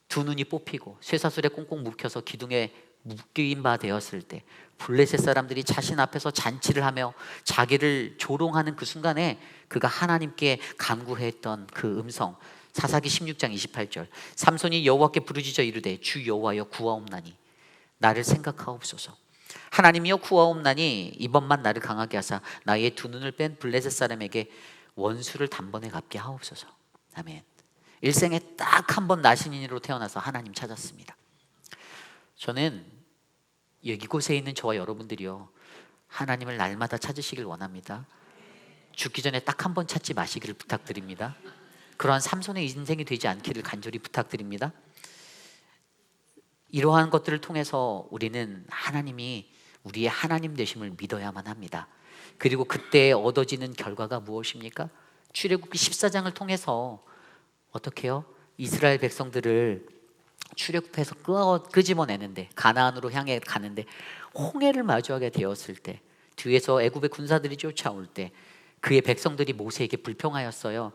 두 눈이 뽑히고 쇠사슬에 꽁꽁 묶여서 기둥에 묶인 바 되었을 때, 블레셋 사람들이 자신 앞에서 잔치를 하며 자기를 조롱하는 그 순간에 그가 하나님께 간구했던 그 음성, 사사기 16장 28절, 삼손이 여호와께 부르짖어 이르되 주 여호와여 구하옵나니 나를 생각하옵소서. 하나님이여 구하옵나니 이번만 나를 강하게 하사 나의 두 눈을 뺀 블레셋 사람에게 원수를 단번에 갚게 하옵소서. 아멘. 일생에 딱 한 번 나신인으로 태어나서 하나님 찾았습니다. 저는 이곳에 있는 저와 여러분들이요, 하나님을 날마다 찾으시길 원합니다. 죽기 전에 딱 한 번 찾지 마시기를 부탁드립니다. 그러한 삼손의 인생이 되지 않기를 간절히 부탁드립니다. 이러한 것들을 통해서 우리는 하나님이 우리의 하나님 되심을 믿어야만 합니다. 그리고 그때 얻어지는 결과가 무엇입니까? 출애굽기 14장을 통해서 어떻게 해요? 이스라엘 백성들을 출애굽해서 끄집어내는데, 가나안으로 향해 가는데 홍해를 마주하게 되었을 때, 뒤에서 애굽의 군사들이 쫓아올 때 그의 백성들이 모세에게 불평하였어요.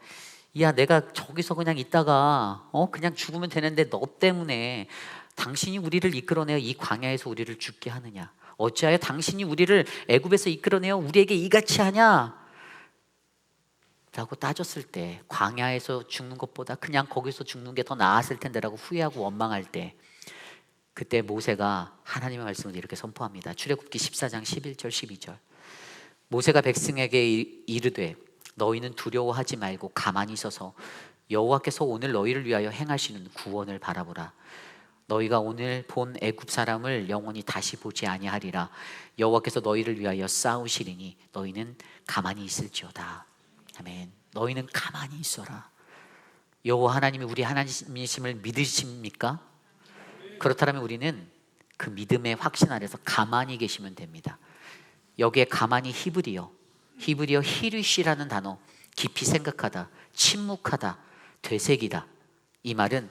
야, 내가 저기서 그냥 있다가 그냥 죽으면 되는데 너 때문에 당신이 우리를 이끌어내어 이 광야에서 우리를 죽게 하느냐? 어찌하여 당신이 우리를 애굽에서 이끌어내어 우리에게 이같이 하냐? 라고 따졌을 때, 광야에서 죽는 것보다 그냥 거기서 죽는 게 더 나았을 텐데 라고 후회하고 원망할 때, 그때 모세가 하나님의 말씀을 이렇게 선포합니다. 출애굽기 14장 11절 12절. 모세가 백성에게 이르되 너희는 두려워하지 말고 가만히 있어서 여호와께서 오늘 너희를 위하여 행하시는 구원을 바라보라. 너희가 오늘 본 애굽 사람을 영원히 다시 보지 아니하리라. 여호와께서 너희를 위하여 싸우시리니 너희는 가만히 있을지어다. 아멘. 너희는 가만히 있어라. 여호와 하나님이 우리 하나님이심을 믿으십니까? 그렇다면 우리는 그 믿음의 확신 아래서 가만히 계시면 됩니다. 여기에 가만히 히브리어 히리시라는 단어, 깊이 생각하다, 침묵하다, 되새기다, 이 말은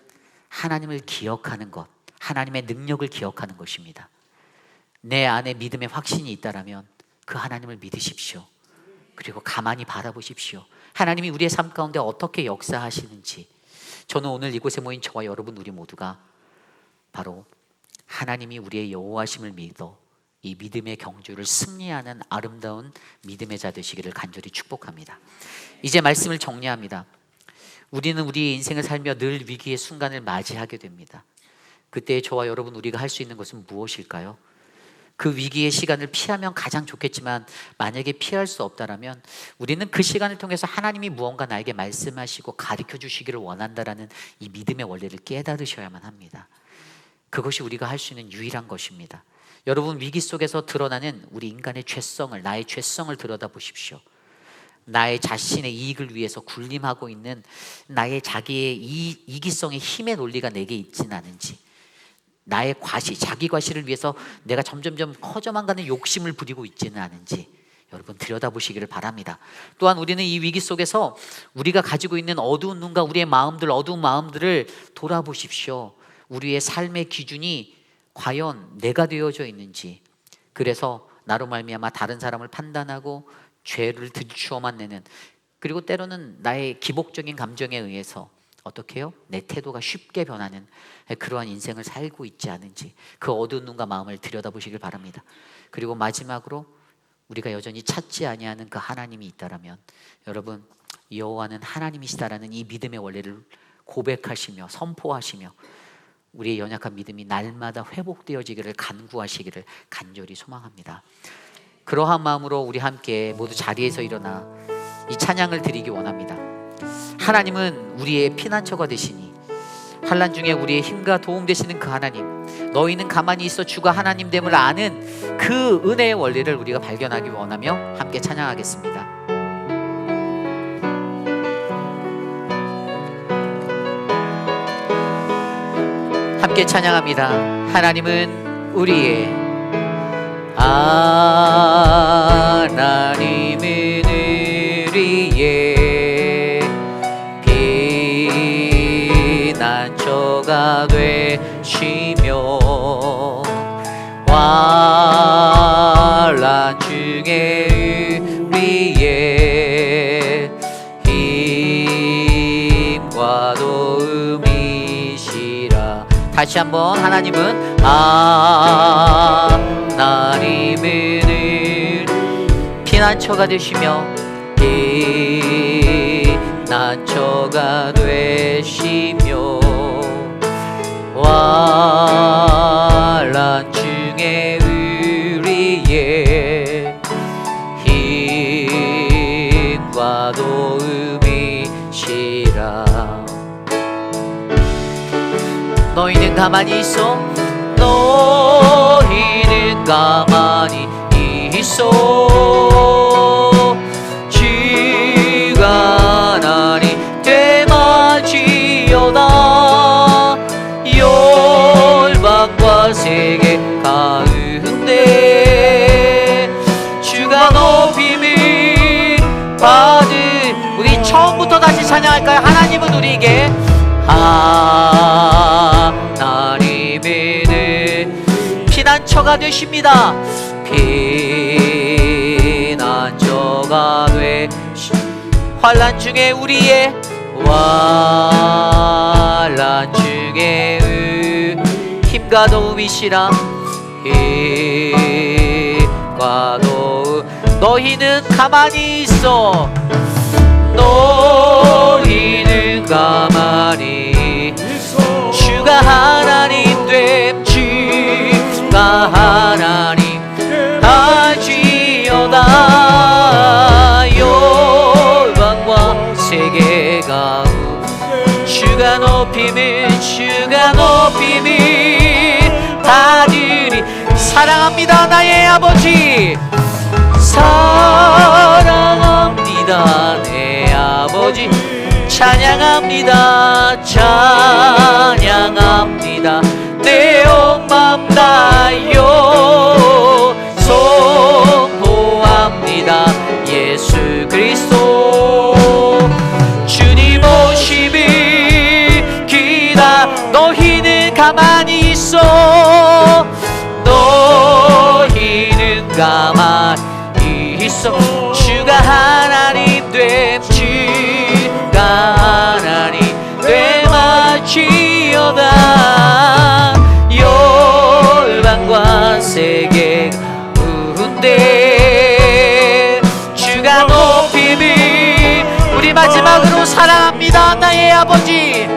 하나님을 기억하는 것, 하나님의 능력을 기억하는 것입니다. 내 안에 믿음의 확신이 있다라면 그 하나님을 믿으십시오. 그리고 가만히 바라보십시오. 하나님이 우리의 삶 가운데 어떻게 역사하시는지. 저는 오늘 이곳에 모인 저와 여러분, 우리 모두가 바로 하나님이 우리의 여호와심을 믿어 이 믿음의 경주를 승리하는 아름다운 믿음의 자 되시기를 간절히 축복합니다. 이제 말씀을 정리합니다. 우리는 우리의 인생을 살며 늘 위기의 순간을 맞이하게 됩니다. 그때 저와 여러분, 우리가 할 수 있는 것은 무엇일까요? 그 위기의 시간을 피하면 가장 좋겠지만 만약에 피할 수 없다라면 우리는 그 시간을 통해서 하나님이 무언가 나에게 말씀하시고 가르쳐 주시기를 원한다라는 이 믿음의 원리를 깨달으셔야만 합니다. 그것이 우리가 할 수 있는 유일한 것입니다. 여러분, 위기 속에서 드러나는 우리 인간의 죄성을, 나의 죄성을 들여다보십시오. 나의 자신의 이익을 위해서 군림하고 있는 나의 자기의 이기성의 힘의 논리가 내게 있지는 않은지, 나의 과시, 자기 과시를 위해서 내가 점점점 커져만 가는 욕심을 부리고 있지는 않은지 여러분 들여다보시기를 바랍니다. 또한 우리는 이 위기 속에서 우리가 가지고 있는 어두운 눈과 우리의 마음들, 어두운 마음들을 돌아보십시오. 우리의 삶의 기준이 과연 내가 되어져 있는지, 그래서 나로 말미암아 다른 사람을 판단하고 죄를 들추어만 내는, 그리고 때로는 나의 기복적인 감정에 의해서 어떻게 해요? 내 태도가 쉽게 변하는 그러한 인생을 살고 있지 않은지, 그 어두운 눈과 마음을 들여다보시길 바랍니다. 그리고 마지막으로 우리가 여전히 찾지 아니하는 그 하나님이 있다라면 여러분, 여호와는 하나님이시다라는 이 믿음의 원리를 고백하시며 선포하시며 우리의 연약한 믿음이 날마다 회복되어지기를 간구하시기를 간절히 소망합니다. 그러한 마음으로 우리 함께 모두 자리에서 일어나 이 찬양을 드리기 원합니다. 하나님은 우리의 피난처가 되시니 환난 중에 우리의 힘과 도움 되시는 그 하나님, 너희는 가만히 있어 주가 하나님됨을 아는 그 은혜의 원리를 우리가 발견하기 원하며 함께 찬양하겠습니다. 함께 찬양합니다. 하나님은 우리의, 하나님은 우리의 피난처가 되시며 환난 중에 우리의 힘과 도움이시라. 다시 한번, 하나님은 하나님은 피난처가 되시며 피난처가 되시며 환난 중에 우리의 힘과 도움이시라. 너희는 가만히 있어, 너희는 가만히 있어 주가 하나님 되마지어다. 열방과 세계 가운데 주가 높임을 받은, 우리 처음부터 다시 찬양할까요? 하나님은 우리에게, 하나님은 피난처가 되십니다. 피난처가 되시, 환난 중에 우리의, 환난 중에 힘과 도움이시라. 힘과 도움. 너희는 가만히 있어, 너희는 가만히 주가 하나님 됨, 주가 하나님 하지어다. 열방과 세계가 주가 높임을, 주가 높임을 받으리. 사랑합니다 나의 아버지, 사랑합니다 내 아버지. 찬양합니다, 찬양합니다 내 온 맘 다하여 선포합니다 예수 그리스도. 주님 오심을 기다. 너희는 가만히 있어, 너희는 가만히 있어 주가 하나님 됨, 주가 하나님 되마지어다. 열방과 세계 가운데 주가 높임을. 우리 마지막으로 사랑합니다 나의 아버지,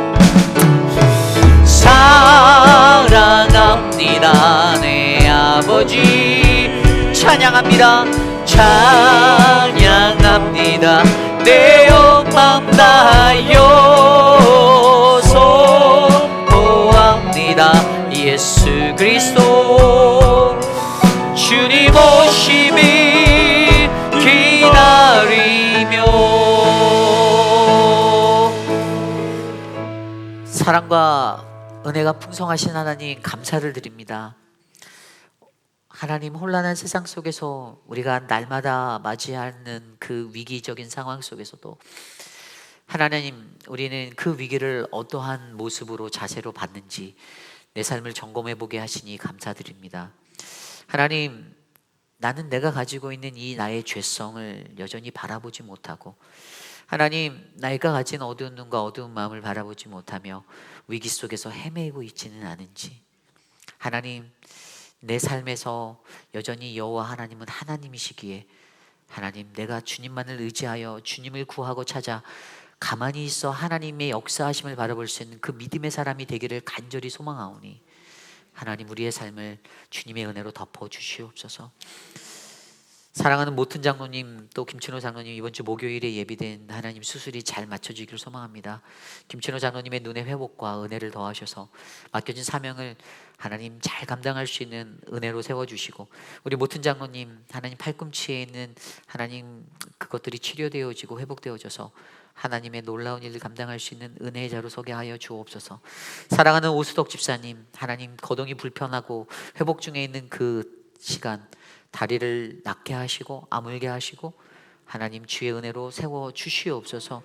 사랑합니다 내 아버지. 찬양합니다, 찬양합니다 내 온 맘 다하여 선포합니다 예수 그리스도. 주님 오심을 기다리며. 사랑과 은혜가 풍성하신 하나님 감사를 드립니다. 하나님, 혼란한 세상 속에서 우리가 날마다 맞이하는 그 위기적인 상황 속에서도 하나님, 우리는 그 위기를 어떠한 모습으로 자세로 받는지 내 삶을 점검해 보게 하시니 감사드립니다. 하나님, 나는 내가 가지고 있는 이 나의 죄성을 여전히 바라보지 못하고, 하나님, 내가 가진 어두운 눈과 어두운 마음을 바라보지 못하며 위기 속에서 헤매고 있지는 않은지, 하나님, 내 삶에서 여전히 여호와 하나님은 하나님이시기에 하나님, 내가 주님만을 의지하여 주님을 구하고 찾아 가만히 있어 하나님의 역사하심을 바라볼 수 있는 그 믿음의 사람이 되기를 간절히 소망하오니 하나님, 우리의 삶을 주님의 은혜로 덮어주시옵소서. 사랑하는 모튼 장로님 또 김춘호 장로님 이번 주 목요일에 예비된 하나님 수술이 잘 맞춰지기를 소망합니다. 김춘호 장로님의 눈의 회복과 은혜를 더하셔서 맡겨진 사명을 하나님 잘 감당할 수 있는 은혜로 세워주시고, 우리 모튼 장로님 하나님 팔꿈치에 있는 하나님 그것들이 치료되어지고 회복되어져서 하나님의 놀라운 일을 감당할 수 있는 은혜의 자로 서게 하여 주옵소서. 사랑하는 오수덕 집사님 하나님 거동이 불편하고 회복 중에 있는 그 시간 다리를 낫게 하시고 아물게 하시고 하나님 주의 은혜로 세워 주시옵소서.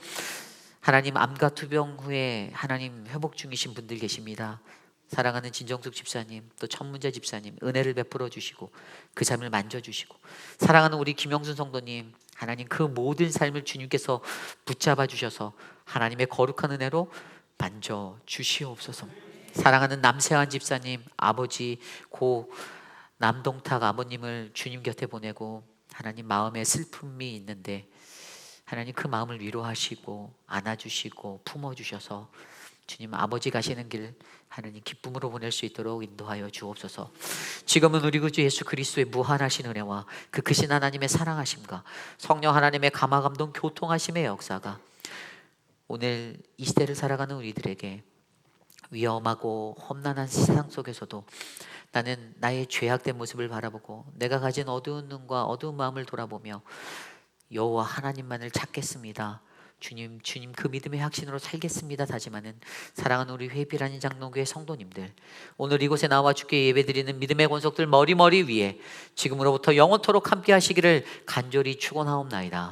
하나님 암과 투병 후에 하나님 회복 중이신 분들 계십니다. 사랑하는 진정숙 집사님 또 천문재 집사님 은혜를 베풀어 주시고 그 삶을 만져주시고, 사랑하는 우리 김영순 성도님 하나님 그 모든 삶을 주님께서 붙잡아 주셔서 하나님의 거룩한 은혜로 만져 주시옵소서. 사랑하는 남세환 집사님 아버지 고 남동탁 아버님을 주님 곁에 보내고 하나님 마음에 슬픔이 있는데 하나님 그 마음을 위로하시고 안아주시고 품어주셔서 주님 아버지 가시는 길 하나님 기쁨으로 보낼 수 있도록 인도하여 주옵소서. 지금은 우리 구주 예수 그리스도의 무한하신 은혜와 그 크신 하나님의 사랑하심과 성령 하나님의 감화감동 교통하심의 역사가 오늘 이 시대를 살아가는 우리들에게 위험하고 험난한 세상 속에서도 나는 나의 죄악된 모습을 바라보고 내가 가진 어두운 눈과 어두운 마음을 돌아보며 여호와 하나님만을 찾겠습니다. 주님 그 믿음의 확신으로 살겠습니다 다짐하는 사랑하는 우리 회비라는 장로교회 성도님들, 오늘 이곳에 나와 주께 예배드리는 믿음의 권속들 머리 위에 지금으로부터 영원토록 함께 하시기를 간절히 축원하옵나이다.